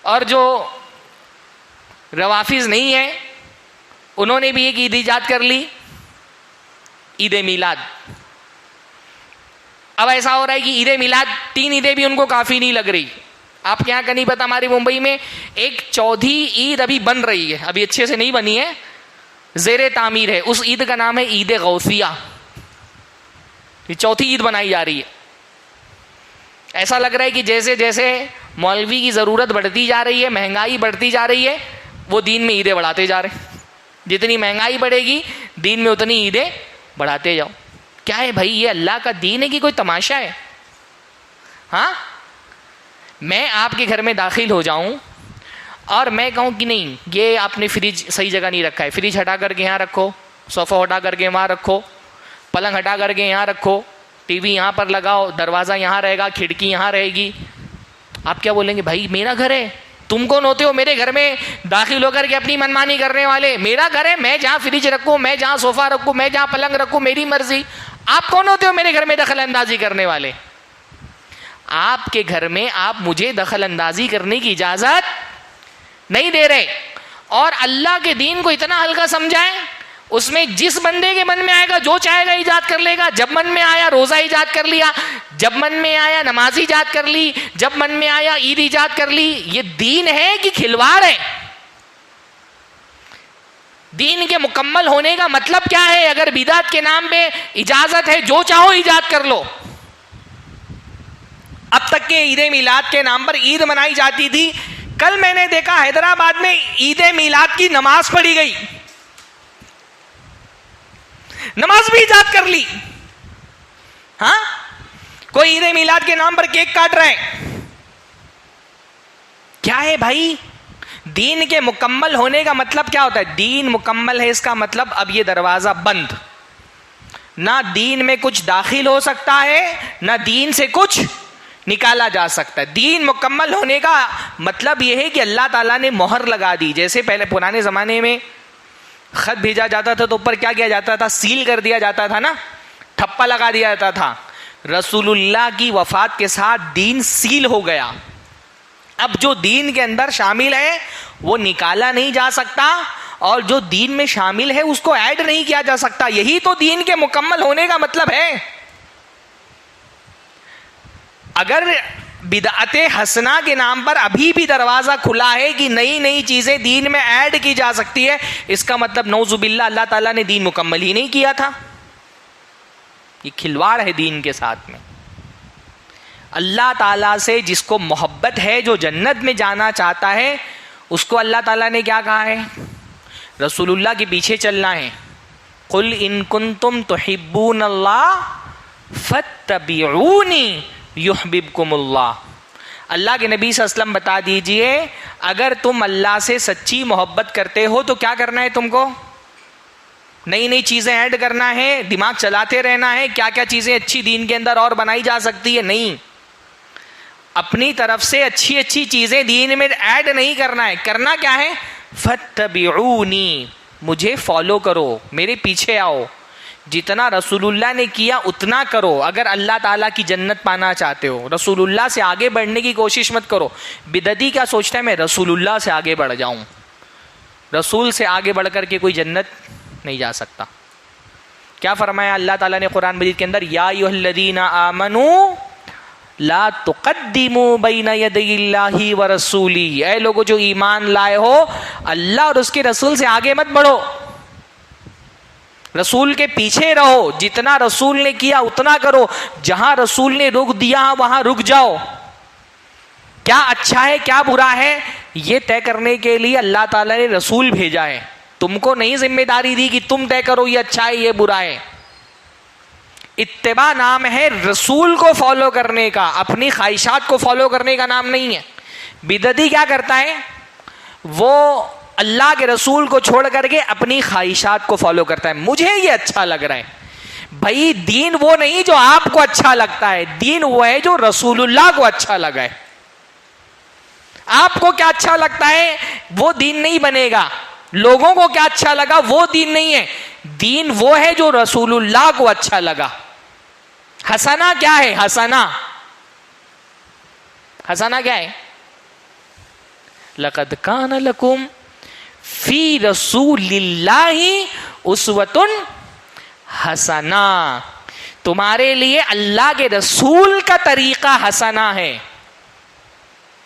اور جو روافظ نہیں ہیں انہوں نے بھی ایک عید ایجاد کر لی, عید میلاد. اب ایسا ہو رہا ہے کہ عید میلاد 3 عیدیں بھی ان کو کافی نہیں لگ رہی. آپ کے یہاں کا نہیں پتا, ہماری ممبئی میں ایک 4تھی عید ابھی بن رہی ہے, ابھی اچھے سے نہیں بنی ہے, زیر تعمیر ہے. اس عید کا نام ہے عید غوثیہ. یہ 4تھی عید بنائی جا رہی ہے. ایسا لگ رہا ہے کہ جیسے جیسے مولوی کی ضرورت بڑھتی جا رہی ہے, مہنگائی بڑھتی جا رہی ہے, وہ دین میں عیدیں بڑھاتے جا رہے ہیں. جتنی مہنگائی بڑھے گی دین میں اتنی عیدیں بڑھاتے جاؤ. کیا ہے بھائی, یہ اللہ کا دین ہے کہ کوئی تماشا ہے؟ ہاں, میں آپ کے گھر میں داخل ہو جاؤں اور میں کہوں کہ نہیں یہ آپ نے فریج صحیح جگہ نہیں رکھا ہے, فریج ہٹا کر کے یہاں رکھو, صوفہ ہٹا کر کے وہاں رکھو, پلنگ ہٹا کر کے یہاں رکھو, ٹی وی یہاں پر لگاؤ, دروازہ یہاں رہے گا, کھڑکی یہاں رہے گی. آپ کیا بولیں گے, بھائی میرا گھر ہے, تم کون ہوتے ہو میرے گھر میں داخل ہو کر کے اپنی منمانی کرنے والے؟ میرا گھر ہے, میں جہاں فریج رکھوں, میں جہاں صوفہ رکھوں, میں جہاں پلنگ رکھوں, میری مرضی. آپ کون ہوتے ہو میرے گھر میں دخل اندازی کرنے والے؟ آپ کے گھر میں آپ مجھے دخل اندازی کرنے کی اجازت نہیں دے رہے. اور اللہ کے دین کو اتنا ہلکا سمجھائیں, اس میں جس بندے کے من میں آئے گا جو چاہے گا ایجاد کر لے گا. جب من میں آیا روزہ ایجاد کر لیا, جب من میں آیا نماز ایجاد کر لی, جب من میں آیا عید ایجاد کر لی. یہ دین ہے کہ کھلواڑ ہے؟ دین کے مکمل ہونے کا مطلب کیا ہے؟ اگر بدعت کے نام پہ اجازت ہے جو چاہو ایجاد کر لو. اب تک کے عید میلاد کے نام پر عید منائی جاتی تھی. کل میں نے دیکھا حیدرآباد میں عید میلاد کی نماز پڑھی گئی, نماز بھی ایجاد کر لی. ہاں, کوئی عید میلاد کے نام پر کیک کاٹ رہے ہیں. کیا ہے بھائی, دین کے مکمل ہونے کا مطلب کیا ہوتا ہے؟ دین مکمل ہے اس کا مطلب اب یہ دروازہ بند, نہ دین میں کچھ داخل ہو سکتا ہے نہ دین سے کچھ نکالا جا سکتا ہے. دین مکمل ہونے کا مطلب یہ ہے کہ اللہ تعالیٰ نے مہر لگا دی. جیسے پہلے پرانے زمانے میں خط بھیجا جاتا تھا تو اوپر کیا کیا جاتا تھا؟ سیل کر دیا جاتا تھا نا, ٹھپا لگا دیا جاتا تھا. رسول اللہ کی وفات کے ساتھ دین سیل ہو گیا. اب جو دین کے اندر شامل ہے وہ نکالا نہیں جا سکتا, اور جو دین میں شامل ہے اس کو ایڈ نہیں کیا جا سکتا. یہی تو دین کے مکمل ہونے کا مطلب ہے. اگر بدعت حسنہ کے نام پر ابھی بھی دروازہ کھلا ہے کہ نئی نئی چیزیں دین میں ایڈ کی جا سکتی ہے, اس کا مطلب نعوذ باللہ اللہ تعالیٰ نے دین مکمل ہی نہیں کیا تھا. یہ کھلواڑ ہے دین کے ساتھ میں. اللہ تعالیٰ سے جس کو محبت ہے, جو جنت میں جانا چاہتا ہے, اس کو اللہ تعالیٰ نے کیا کہا ہے؟ رسول اللہ کے پیچھے چلنا ہے. قل ان کنتم تحبون اللہ فاتبعونی یحببکم اللہ. اللہ کے نبی صلی اللہ علیہ وسلم بتا دیجئے, اگر تم اللہ سے سچی محبت کرتے ہو تو کیا کرنا ہے تم کو؟ نئی نئی چیزیں ایڈ کرنا ہے, دماغ چلاتے رہنا ہے, کیا کیا چیزیں اچھی دین کے اندر اور بنائی جا سکتی ہے. نہیں, اپنی طرف سے اچھی اچھی چیزیں دین میں ایڈ نہیں کرنا ہے. کرنا کیا ہے؟ فاتبعونی, مجھے فالو کرو, میرے پیچھے آؤ. جتنا رسول اللہ نے کیا اتنا کرو. اگر اللہ تعالیٰ کی جنت پانا چاہتے ہو, رسول اللہ سے آگے بڑھنے کی کوشش مت کرو. بدعتی کیا سوچتا ہے, میں رسول اللہ سے آگے بڑھ جاؤں. رسول سے آگے بڑھ کر کے کوئی جنت نہیں جا سکتا. کیا فرمایا اللہ تعالیٰ نے قرآن مجید کے اندر؟ یا ایھا الذین آمنوا لا تقدموا بین یدی اللہ ورسولہ. اے لوگوں جو ایمان لائے ہو, اللہ اور اس کے رسول سے آگے مت بڑھو, رسول کے پیچھے رہو. جتنا رسول نے کیا اتنا کرو, جہاں رسول نے رک دیا وہاں رک جاؤ. کیا اچھا ہے کیا برا ہے یہ طے کرنے کے لیے اللہ تعالیٰ نے رسول بھیجا ہے. تم کو نہیں ذمہ داری دی کہ تم طے کرو یہ اچھا ہے یہ برا ہے. اتباع نام ہے رسول کو فالو کرنے کا، اپنی خواہشات کو فالو کرنے کا نام نہیں ہے. بدعتی کیا کرتا ہے؟ وہ اللہ کے رسول کو چھوڑ کر کے اپنی خواہشات کو فالو کرتا ہے. مجھے یہ اچھا لگ رہا ہے. بھائی دین وہ نہیں جو آپ کو اچھا لگتا ہے، دین وہ ہے جو رسول اللہ کو اچھا لگا ہے. آپ کو کیا اچھا لگتا ہے وہ دین نہیں بنے گا، لوگوں کو کیا اچھا لگا وہ دین نہیں ہے. دین وہ ہے جو رسول اللہ کو اچھا لگا. حسنہ کیا ہے؟ حسنہ کیا ہے؟ لقد کان لکم فی رسول اللہ اسوۃ حسنہ. تمہارے لیے اللہ کے رسول کا طریقہ حسنہ ہے.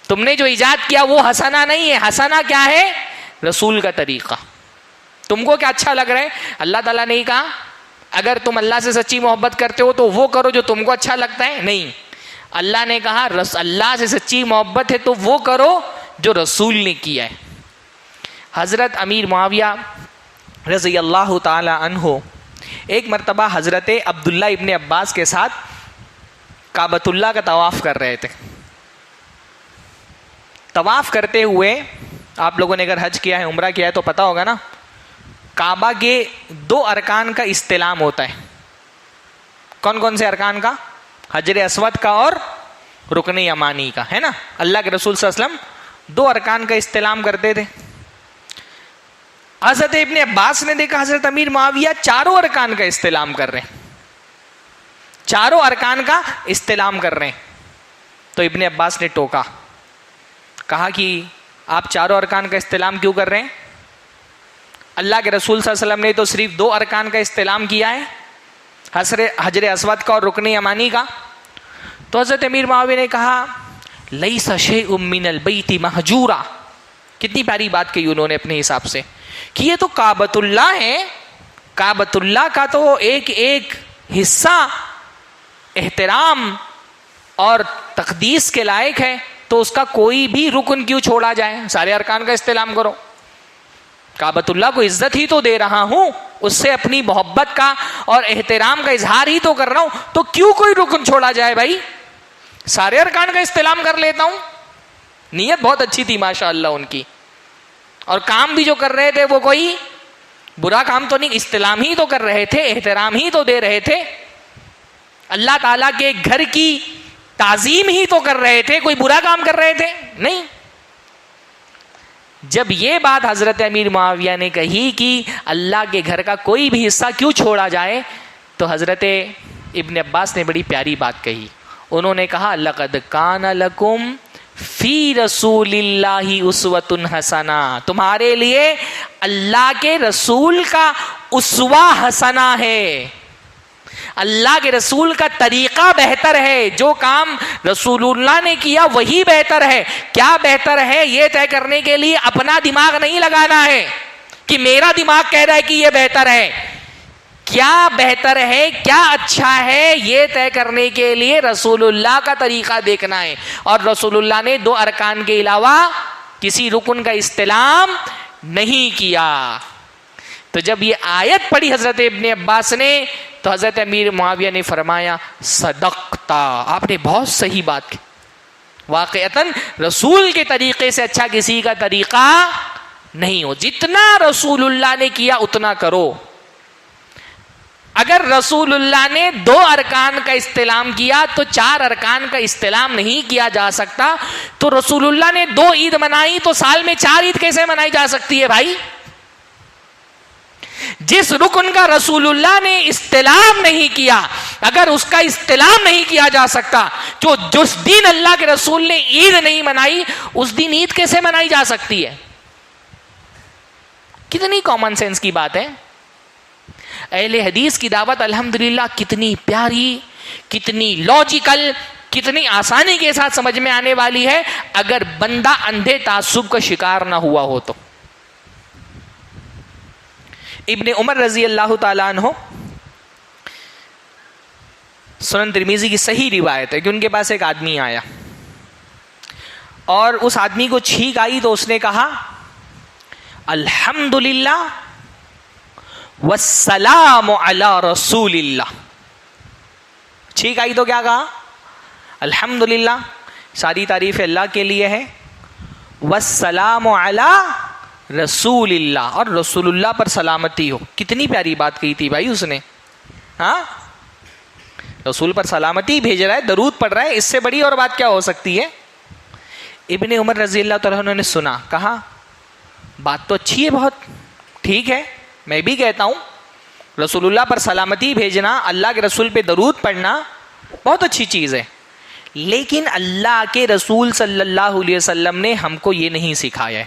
تم نے جو ایجاد کیا وہ حسنہ نہیں ہے. حسنہ کیا ہے؟ رسول کا طریقہ. تم کو کیا اچھا لگ رہا ہے؟ اللہ تعالیٰ نے کہا اگر تم اللہ سے سچی محبت کرتے ہو تو وہ کرو جو تم کو اچھا لگتا ہے. نہیں، اللہ نے کہا اللہ سے سچی محبت ہے تو وہ کرو جو رسول نے کیا ہے. حضرت امیر معاویہ رضی اللہ تعالی عنہ ایک مرتبہ حضرت عبداللہ ابن عباس کے ساتھ کعبۃ اللہ کا طواف کر رہے تھے. طواف کرتے ہوئے آپ لوگوں نے اگر حج کیا ہے، عمرہ کیا ہے تو پتہ ہوگا نا، کعبہ کے 2 ارکان کا استلام ہوتا ہے. کون کون سے ارکان کا؟ حجر اسود کا اور رکن یمانی کا، ہے نا. اللہ کے رسول صلی اللہ علیہ وسلم 2 ارکان کا استلام کرتے تھے. حضرت ابن عباس نے دیکھا حضرت امیر معاویہ 4 ارکان کا استلام کر رہے ہیں، 4 ارکان کا استلام کر رہے ہیں. تو ابن عباس نے ٹوکا، کہا کہ آپ 4 ارکان کا استلام کیوں کر رہے ہیں؟ اللہ کے رسول صلی اللہ علیہ وسلم نے تو صرف 2 ارکان کا استلام کیا ہے، حجر اسود کا اور رکن یمانی کا. تو حضرت امیر معاویہ نے کہا لیس شیء من البیت مہجورا. کتنی پیاری بات کہی انہوں نے اپنے حساب سے کہ یہ تو کعبۃ اللہ ہے، کعبۃ اللہ کا تو ایک ایک حصہ احترام اور تقدیس کے لائق ہے، تو اس کا کوئی بھی رکن کیوں چھوڑا جائے؟ سارے ارکان کا استلام کرو. کعبۃ اللہ کو عزت ہی تو دے رہا ہوں، اس سے اپنی محبت کا اور احترام کا اظہار ہی تو کر رہا ہوں، تو کیوں کوئی رکن چھوڑا جائے؟ بھائی سارے ارکان کا استلام کر لیتا ہوں. نیت بہت اچھی تھی ماشاءاللہ ان کی، اور کام بھی جو کر رہے تھے وہ کوئی برا کام تو نہیں، استلام ہی تو کر رہے تھے، احترام ہی تو دے رہے تھے، اللہ تعالیٰ کے گھر کی تعظیم ہی تو کر رہے تھے، کوئی برا کام کر رہے تھے نہیں. جب یہ بات حضرت امیر معاویہ نے کہی کہ اللہ کے گھر کا کوئی بھی حصہ کیوں چھوڑا جائے، تو حضرت ابن عباس نے بڑی پیاری بات کہی. انہوں نے کہا لقد کان لکم فی رسول اللہ اسوۃ حسنہ. تمہارے لیے اللہ کے رسول کا اسوہ حسنہ ہے، اللہ کے رسول کا طریقہ بہتر ہے. جو کام رسول اللہ نے کیا وہی بہتر ہے. کیا بہتر ہے یہ طے کرنے کے لیے اپنا دماغ نہیں لگانا ہے کہ میرا دماغ کہہ رہا ہے کہ یہ بہتر ہے. کیا بہتر ہے، کیا اچھا ہے، یہ طے کرنے کے لیے رسول اللہ کا طریقہ دیکھنا ہے. اور رسول اللہ نے 2 ارکان کے علاوہ کسی رکن کا استلام نہیں کیا. تو جب یہ آیت پڑھی حضرت ابن عباس نے تو حضرت امیر معاویہ نے فرمایا صدقتا، آپ نے بہت صحیح بات کی. واقعتاً رسول کے طریقے سے اچھا کسی کا طریقہ نہیں ہو. جتنا رسول اللہ نے کیا اتنا کرو. اگر رسول اللہ نے 2 ارکان کا استلام کیا تو 4 ارکان کا استلام نہیں کیا جا سکتا. تو رسول اللہ نے 2 عید منائی تو سال میں 4 عید کیسے منائی جا سکتی ہے بھائی؟ جس رکن کا رسول اللہ نے استلام نہیں کیا، اگر اس کا استلام نہیں کیا جا سکتا، جو جس دن اللہ کے رسول نے عید نہیں منائی اس دن عید کیسے منائی جا سکتی ہے؟ کتنی کامن سینس کی بات ہے. اہل حدیث کی دعوت الحمدللہ کتنی پیاری، کتنی لاجیکل، کتنی آسانی کے ساتھ سمجھ میں آنے والی ہے اگر بندہ اندھے تعصب کا شکار نہ ہوا ہو تو. ابن عمر رضی اللہ تعالیٰ عنہ، سنن ترمذی کی صحیح روایت ہے کہ ان کے پاس ایک آدمی آیا اور اس آدمی کو چھینک آئی تو اس نے کہا الحمدللہ والسلام علی رسول اللہ. چھینک آئی تو کیا کہا؟ الحمدللہ، ساری تعریف اللہ کے لیے ہے. والسلام علی رسول اللہ، اور رسول اللہ پر سلامتی ہو. کتنی پیاری بات کہی تھی بھائی اس نے. ہاں، رسول پر سلامتی بھیج رہا ہے، درود پڑھ رہا ہے، اس سے بڑی اور بات کیا ہو سکتی ہے؟ ابن عمر رضی اللہ تعالیٰ عنہ نے سنا، کہا بات تو اچھی ہے بہت، ٹھیک ہے، میں بھی کہتا ہوں رسول اللہ پر سلامتی بھیجنا، اللہ کے رسول پہ درود پڑھنا بہت اچھی چیز ہے، لیکن اللہ کے رسول صلی اللہ علیہ وسلم نے ہم کو یہ نہیں سکھایا ہے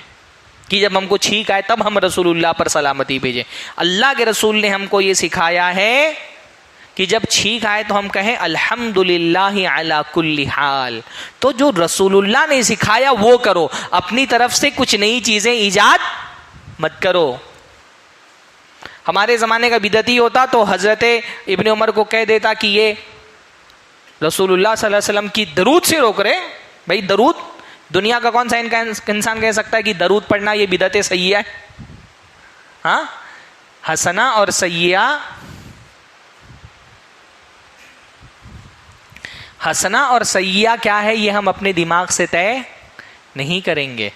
کہ جب ہم کو چھینک آئے تب ہم رسول اللہ پر سلامتی بھیجیں. اللہ کے رسول نے ہم کو یہ سکھایا ہے کہ جب چھینک آئے تو ہم کہیں الحمدللہ علی کل حال. تو جو رسول اللہ نے سکھایا وہ کرو، اپنی طرف سے کچھ نئی چیزیں ایجاد مت کرو. ہمارے زمانے کا بدعتی ہوتا تو حضرت ابن عمر کو کہہ دیتا کہ یہ رسول اللہ صلی اللہ علیہ وسلم کی درود سے روک رہے. بھائی درود، دنیا کا کون سا انسان کہہ سکتا ہے کہ درود پڑھنا یہ بدعت سیئہ ہے؟ ہاں، حسنہ اور سیئہ، حسنہ اور سیئہ کیا ہے یہ ہم اپنے دماغ سے طے نہیں کریں گے.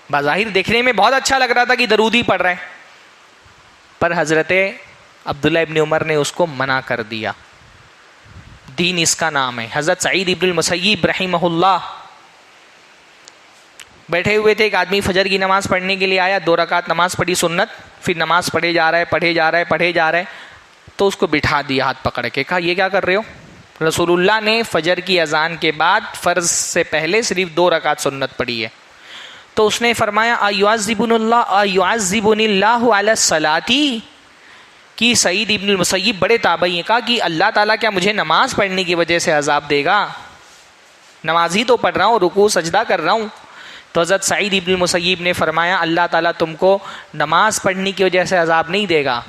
بظاہر دیکھنے میں بہت اچھا لگ رہا تھا کہ درود ہی پڑھ رہے ہیں، پر حضرت عبداللہ ابن عمر نے اس کو منع کر دیا. دین اس کا نام ہے. حضرت سعید ابن المسیب رحمہ اللہ بیٹھے ہوئے تھے، ایک آدمی فجر کی نماز پڑھنے کے لیے آیا، 2 رکعت نماز پڑھی سنت، پھر نماز پڑھے جا رہا ہے، تو اس کو بٹھا دیا ہاتھ پکڑ کے، کہا یہ کیا کر رہے ہو؟ رسول اللہ نے فجر کی اذان کے بعد فرض سے پہلے صرف 2 رکعت سنت پڑھی ہے. تو اس نے فرمایا ایعذبنی اللہ علی الصلاۃ، کہ سعید ابن المسیب بڑے تابعی ہیں، کہا کہ اللہ تعالیٰ کیا مجھے نماز پڑھنے کی وجہ سے عذاب دے گا؟ نماز ہی تو پڑھ رہا ہوں، رکوع سجدہ کر رہا ہوں. تو حضرت سعید ابن المسیب نے فرمایا اللہ تعالیٰ تم کو نماز پڑھنے کی وجہ سے عذاب نہیں دے گا،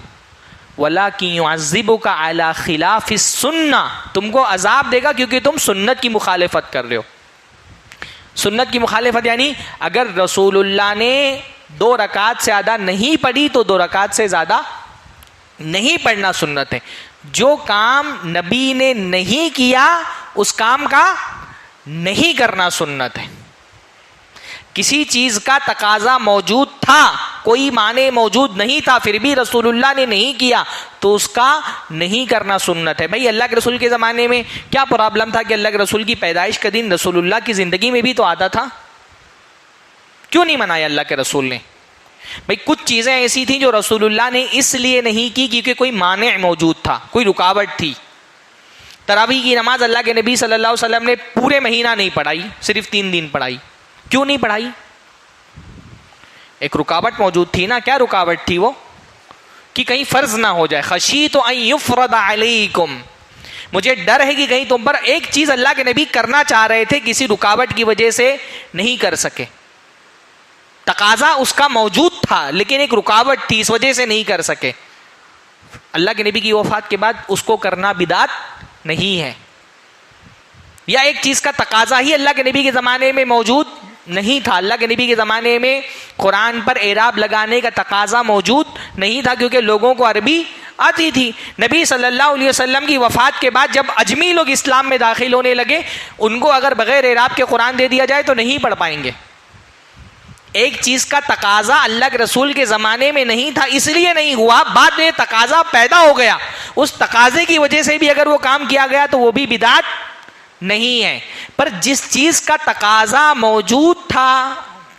وَلَكِنْ يُعَذِّبُكَ عَلَى خِلَافِ السُّنَّةِ، تم کو عذاب دے گا کیونکہ تم سنت کی مخالفت کر رہے ہو. سنت کی مخالفت یعنی اگر رسول اللہ نے 2 رکعت سے زیادہ نہیں پڑھی تو 2 رکعت سے زیادہ نہیں پڑھنا سنت ہے. جو کام نبی نے نہیں کیا اس کام کا نہیں کرنا سنت ہے. کسی چیز کا تقاضا موجود تھا، کوئی معنی موجود نہیں تھا، پھر بھی رسول اللہ نے نہیں کیا تو اس کا نہیں کرنا سنت ہے. بھائی اللہ کے رسول کے زمانے میں کیا پرابلم تھا کہ اللہ کے رسول کی پیدائش کا دن رسول اللہ کی زندگی میں بھی تو آتا تھا، کیوں نہیں منایا اللہ کے رسول نے؟ بھائی کچھ چیزیں ایسی تھیں جو رسول اللہ نے اس لیے نہیں کی کیونکہ کوئی مانع موجود تھا، کوئی رکاوٹ تھی. تراویح کی نماز اللہ کے نبی صلی اللہ علیہ وسلم نے پورے مہینہ نہیں پڑھائی، صرف 3 دن پڑھائی. کیوں نہیں پڑھائی؟ ایک رکاوٹ موجود تھی نا. کیا رکاوٹ تھی وہ؟ کہ کہیں فرض نہ ہو جائے. خشیت ان یفرض علیکم، مجھے ڈر ہے کہ کہیں تم پر ایک چیز اللہ کے نبی کرنا چاہ رہے تھے، کسی رکاوٹ کی وجہ سے نہیں کر سکے. تقاضا اس کا موجود تھا لیکن ایک رکاوٹ تھی، اس وجہ سے نہیں کر سکے. اللہ کے نبی کی وفات کے بعد اس کو کرنا بدعت نہیں ہے. یا ایک چیز کا تقاضا ہی اللہ کے نبی کے زمانے میں موجود نہیں تھا. اللہ کے نبی کے زمانے میں قرآن پر اعراب لگانے کا تقاضا موجود نہیں تھا کیونکہ لوگوں کو عربی آتی تھی. نبی صلی اللہ علیہ وسلم کی وفات کے بعد جب اجمی لوگ اسلام میں داخل ہونے لگے، ان کو اگر بغیر اعراب کے قرآن دے دیا جائے تو نہیں پڑھ پائیں گے. ایک چیز کا تقاضا اللہ کے رسول کے زمانے میں نہیں تھا، اس لیے نہیں ہوا. بعد میں تقاضا پیدا ہو گیا، اس تقاضے کی وجہ سے بھی اگر وہ کام کیا گیا تو وہ بھی بدعت نہیں ہے. پر جس چیز کا تقاضا موجود تھا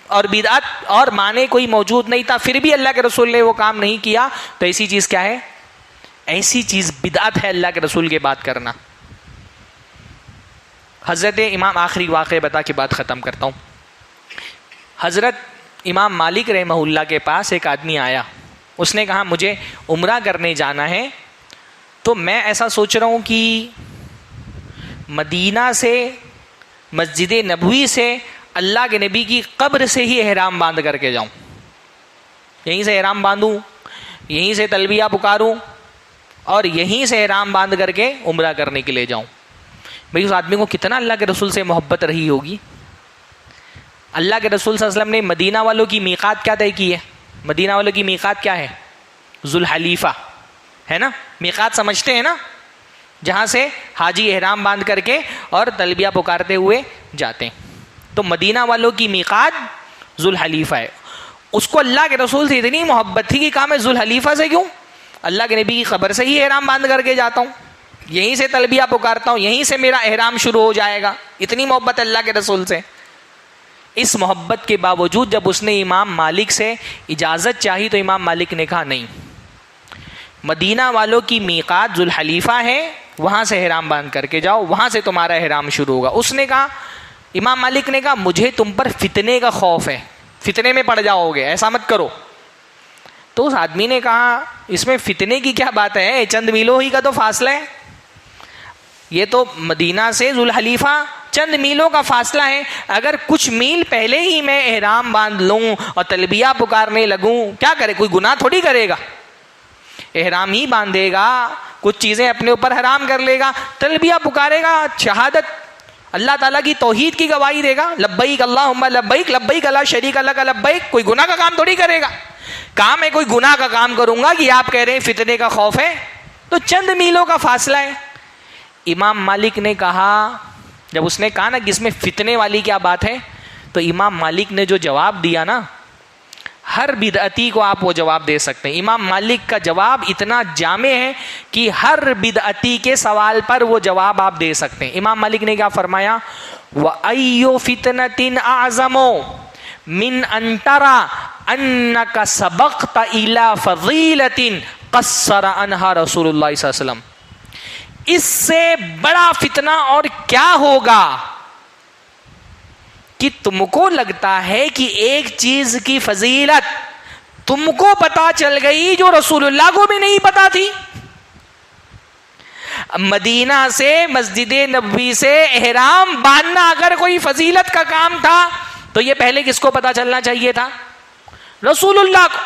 اور بدعت اور معنی کوئی موجود نہیں تھا پھر بھی اللہ کے رسول نے وہ کام نہیں کیا تو ایسی چیز کیا ہے؟ ایسی چیز بدعت ہے اللہ کے رسول کے بات کرنا. حضرت امام، آخری واقعہ بتا کے بات ختم کرتا ہوں. حضرت امام مالک رحمہ اللہ کے پاس ایک آدمی آیا، اس نے کہا مجھے عمرہ کرنے جانا ہے، تو میں ایسا سوچ رہا ہوں کہ مدینہ سے، مسجد نبوی سے، اللہ کے نبی کی قبر سے ہی احرام باندھ کر کے جاؤں، یہیں سے احرام باندھوں، یہیں سے تلبیہ پکاروں اور یہیں سے احرام باندھ کر کے عمرہ کرنے کے لیے جاؤں. بھئی اس آدمی کو کتنا اللہ کے رسول سے محبت رہی ہوگی. اللہ کے رسول صلی اللہ علیہ وسلم نے مدینہ والوں کی میقات کیا طے کی ہے؟ مدینہ والوں کی میقات کیا ہے؟ ذوالحلیفہ ہے نا. میقات سمجھتے ہیں نا، جہاں سے حاجی احرام باندھ کر کے اور تلبیہ پکارتے ہوئے جاتے ہیں. تو مدینہ والوں کی میقات ذوالحلیفہ ہے. اس کو اللہ کے رسول سے اتنی محبت تھی کہ کہا میں ذوالحلیفہ سے کیوں, اللہ کے نبی کی قبر سے ہی احرام باندھ کر کے جاتا ہوں, یہیں سے تلبیہ پکارتا ہوں, یہیں سے میرا احرام شروع ہو جائے گا. اتنی محبت اللہ کے رسول سے. اس محبت کے باوجود جب اس نے امام مالک سے اجازت چاہی تو امام مالک نے کہا نہیں, مدینہ والوں کی میقات ذوالحلیفہ ہے, وہاں سے احرام باندھ کر کے جاؤ, وہاں سے تمہارا احرام شروع ہوگا. اس نے کہا, امام مالک نے کہا مجھے تم پر فتنے کا خوف ہے, فتنے میں پڑ جاؤ گے, ایسا مت کرو. تو اس آدمی نے کہا اس میں فتنے کی کیا بات ہے, چند میلوں ہی کا تو فاصلہ ہے, یہ تو مدینہ سے ذوالحلیفہ چند میلوں کا فاصلہ ہے, اگر کچھ میل پہلے ہی میں احرام باندھ لوں اور تلبیہ پکارنے لگوں, کیا کرے, کوئی گناہ تھوڑی کرے گا, احرام ہی باندھے گا, کچھ چیزیں اپنے اوپر حرام کر لے گا, تلبیہ پکارے گا, شہادت اللہ تعالیٰ کی توحید کی گواہی دے گا, لبیک اللہم لبیک لبیک لا شریک لک لبیک, کوئی گناہ کا کام تھوڑی کرے گا. کہا میں کوئی گناہ کا کام کروں گا کہ آپ کہہ رہے ہیں فتنے کا خوف ہے, تو چند میلوں کا فاصلہ ہے. امام مالک نے کہا, جب اس نے کہا نا کہ اس میں فتنے والی کیا بات ہے, تو امام مالک نے جو جواب دیا نا, ہر بدعتی کو آپ وہ جواب دے سکتے ہیں. امام مالک کا جواب اتنا جامع ہے کہ ہر بدعتی کے سوال پر وہ جواب آپ دے سکتے ہیں. امام مالک نے کیا فرمایا, وَأَيُّ فِتْنَةٍ أَعْظَمُ مِنْ أَن تَرَى أَنَّكَ سَبَقْتَ إِلَى فَضِيلَةٍ قَصَّرَ عَنْهَا رسول اللہ صلی اللہ علیہ وسلم. اس سے بڑا فتنہ اور کیا ہوگا کہ تم کو لگتا ہے کہ ایک چیز کی فضیلت تم کو پتا چل گئی جو رسول اللہ کو بھی نہیں پتا تھی. مدینہ سے مسجد نبوی سے احرام باندھنا اگر کوئی فضیلت کا کام تھا تو یہ پہلے کس کو پتا چلنا چاہیے تھا, رسول اللہ کو.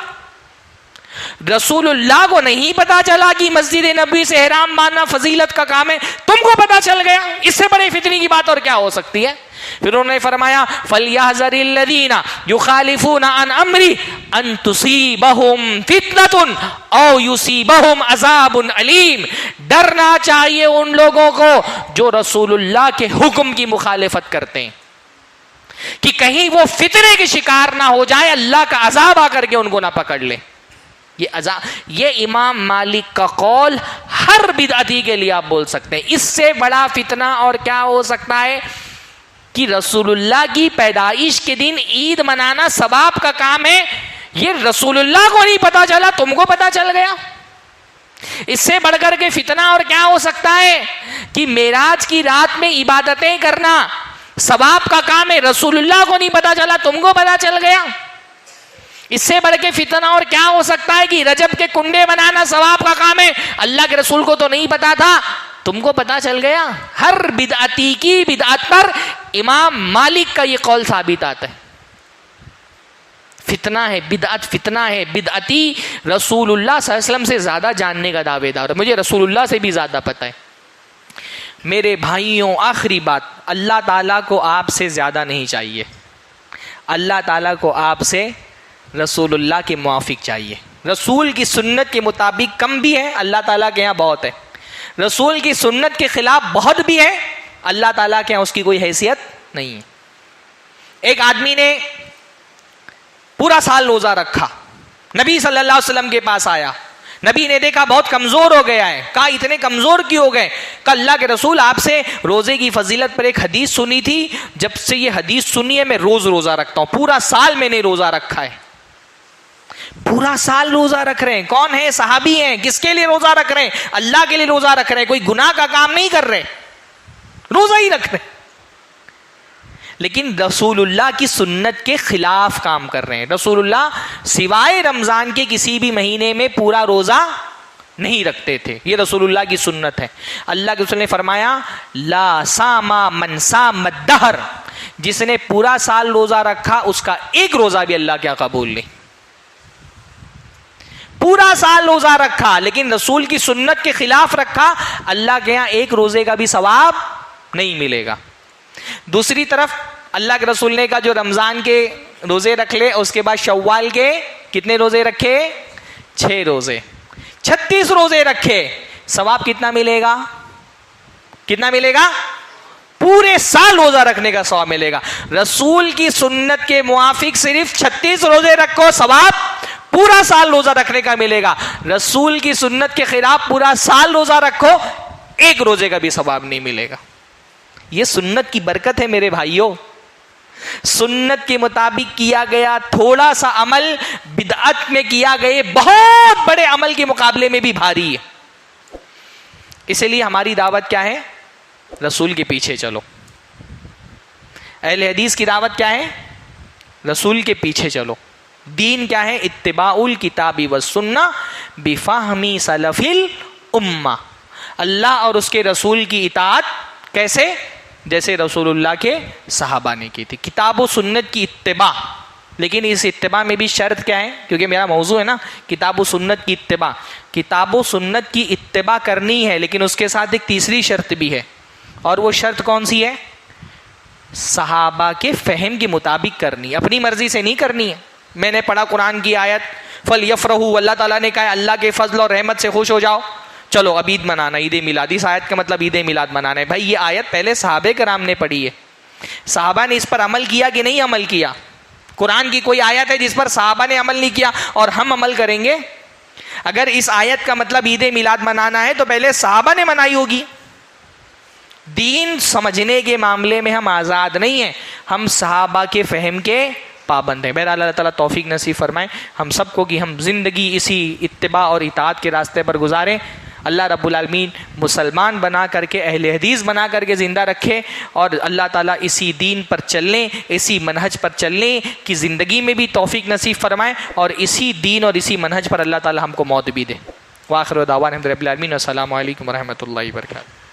رسول اللہ کو نہیں پتا چلا کہ مسجد نبوی سے احرام باندھنا فضیلت کا کام ہے, تم کو پتا چل گیا, اس سے بڑے فتنے کی بات اور کیا ہو سکتی ہے. پھر انہوں نے فرمایا فَلْيَحْذَرِ الَّذِينَ يُخَالِفُونَ عَنْ أَمْرِهِ أَن تُصِيبَهُمْ فِتْنَةٌ أَوْ يُصِيبَهُمْ عَذَابٌ أَلِيمٌ. ڈرنا چاہیے ان لوگوں کو جو رسول اللہ کے حکم کی مخالفت کرتے ہیں کہ کہیں وہ فتنے کے شکار نہ ہو جائے, اللہ کا عذاب آ کر کے ان کو نہ پکڑ لے. یہ امام مالک کا قول ہر بدعتی کے لیے آپ بول سکتے ہیں. اس سے بڑا فتنہ اور کیا ہو سکتا ہے کہ رسول اللہ کی پیدائش کے دن عید منانا ثواب کا کام ہے, یہ رسول اللہ کو نہیں پتا چلا, تم کو پتا چل گیا. اس سے بڑھ کر کے فتنہ اور کیا ہو سکتا ہے کہ معراج کی رات میں عبادتیں کرنا ثواب کا کام ہے, رسول اللہ کو نہیں پتا چلا, تم کو پتا چل گیا. اس سے بڑھ کے فتنہ اور کیا ہو سکتا ہے کہ رجب کے کنڈے بنانا ثواب کا کام ہے, اللہ کے رسول کو تو نہیں پتا تھا, تم کو پتا چل گیا. ہر بدعتی کی بدعت پر امام مالک کا یہ قول ثابت آتا ہے. فتنہ ہے, بدعت فتنہ ہے. بدعتی رسول اللہ صلی اللہ علیہ وسلم سے زیادہ جاننے کا دعوے دار ہے, مجھے رسول اللہ سے بھی زیادہ پتہ ہے. میرے بھائیوں, آخری بات, اللہ تعالیٰ کو آپ سے زیادہ نہیں چاہیے, اللہ تعالیٰ کو آپ سے رسول اللہ کے موافق چاہیے. رسول کی سنت کے مطابق کم بھی ہے, اللہ تعالیٰ کے یہاں بہت ہے. رسول کی سنت کے خلاف بہت بھی ہے, اللہ تعالیٰ کے یہاں اس کی کوئی حیثیت نہیں ہے. ایک آدمی نے پورا سال روزہ رکھا, نبی صلی اللہ علیہ وسلم کے پاس آیا, نبی نے دیکھا بہت کمزور ہو گیا ہے. کہا اتنے کمزور کیوں ہو گئے؟ کہ اللہ کے رسول آپ سے روزے کی فضیلت پر ایک حدیث سنی تھی, جب سے یہ حدیث سنی ہے میں روز روزہ رکھتا ہوں, پورا سال میں نے روزہ رکھا ہے. پورا سال روزہ رکھ رہے ہیں, کون ہے؟ صحابی ہیں. کس کے لیے روزہ رکھ رہے ہیں؟ اللہ کے لیے روزہ رکھ رہے ہیں, کوئی گناہ کا کام نہیں کر رہے, روزہ ہی رکھ رہے ہیں. لیکن رسول اللہ کی سنت کے خلاف کام کر رہے ہیں. رسول اللہ سوائے رمضان کے کسی بھی مہینے میں پورا روزہ نہیں رکھتے تھے, یہ رسول اللہ کی سنت ہے. اللہ کے رسول نے فرمایا لا ساما من سام الدہر, جس نے پورا سال روزہ رکھا اس کا ایک روزہ بھی اللہ کیا قبول نہیں. پورا سال روزہ رکھا لیکن رسول کی سنت کے خلاف رکھا, اللہ کے یہاں ایک روزے کا بھی ثواب نہیں ملے گا. دوسری طرف اللہ کے رسول نے کہا جو رمضان کے روزے رکھ لے, اس کے بعد شوال کے کتنے روزے رکھے؟ 6 روزے, 36 روزے رکھے, ثواب کتنا ملے گا؟ کتنا ملے گا؟ پورے سال روزہ رکھنے کا ثواب ملے گا. رسول کی سنت کے موافق صرف 36 روزے رکھو، ثواب پورا سال روزہ رکھنے کا ملے گا. رسول کی سنت کے خلاف پورا سال روزہ رکھو، ایک روزے کا بھی ثواب نہیں ملے گا. یہ سنت کی برکت ہے میرے بھائیوں. سنت کے مطابق کیا گیا تھوڑا سا عمل بدعت میں کیا گئے بہت بڑے عمل کے مقابلے میں بھی بھاری ہے. اسی لیے ہماری دعوت کیا ہے؟ رسول کے پیچھے چلو. اہل حدیث کی دعوت کیا ہے؟ رسول کے پیچھے چلو. دین کیا ہے؟ اتباع الکتاب والسنہ بفہم سلف الامہ. اللہ اور اس کے رسول کی اطاعت کیسے؟ جیسے رسول اللہ کے صحابہ نے کی تھی. کتاب و سنت کی اتباع. لیکن اس اتباع میں بھی شرط کیا ہے؟ کیونکہ میرا موضوع ہے نا کتاب و سنت کی اتباع. کتاب و سنت کی اتباع کرنی ہے، لیکن اس کے ساتھ ایک تیسری شرط بھی ہے. اور وہ شرط کون سی ہے؟ صحابہ کے فہم کے مطابق کرنی، اپنی مرضی سے نہیں کرنی ہے. میں نے پڑھا قرآن کی آیت فَلْيَفْرَحُوا، اللہ تعالیٰ نے کہا ہے اللہ کے فضل اور رحمت سے خوش ہو جاؤ، چلو اب عید منانا، عید میلاد. اس آیت کا مطلب عید میلاد منانا ہے. بھائی یہ آیت پہلے صحابہ کرام نے پڑھی ہے. صحابہ نے اس پر عمل کیا کہ نہیں عمل کیا؟ قرآن کی کوئی آیت ہے جس پر صحابہ نے عمل نہیں کیا اور ہم عمل کریں گے؟ اگر اس آیت کا مطلب عید میلاد منانا ہے تو پہلے صحابہ نے منائی ہوگی. دین سمجھنے کے معاملے میں ہم آزاد نہیں ہیں، ہم صحابہ کے فہم کے پابند ہیں. بہرحال اللہ تعالیٰ توفیق نصیب فرمائے ہم سب کو کہ ہم زندگی اسی اتباع اور اطاعت کے راستے پر گزاریں. اللہ رب العالمین مسلمان بنا کر کے، اہل حدیث بنا کر کے زندہ رکھے، اور اللہ تعالیٰ اسی دین پر چلنے، اسی منہج پر چلنے کی زندگی میں بھی توفیق نصیب فرمائے، اور اسی دین اور اسی منہج پر اللہ تعالیٰ ہم کو موت بھی دے. وآخر دعوانا الحمد للہ رب العالمین. السلام علیکم ورحمۃ اللہ وبرکاتہ.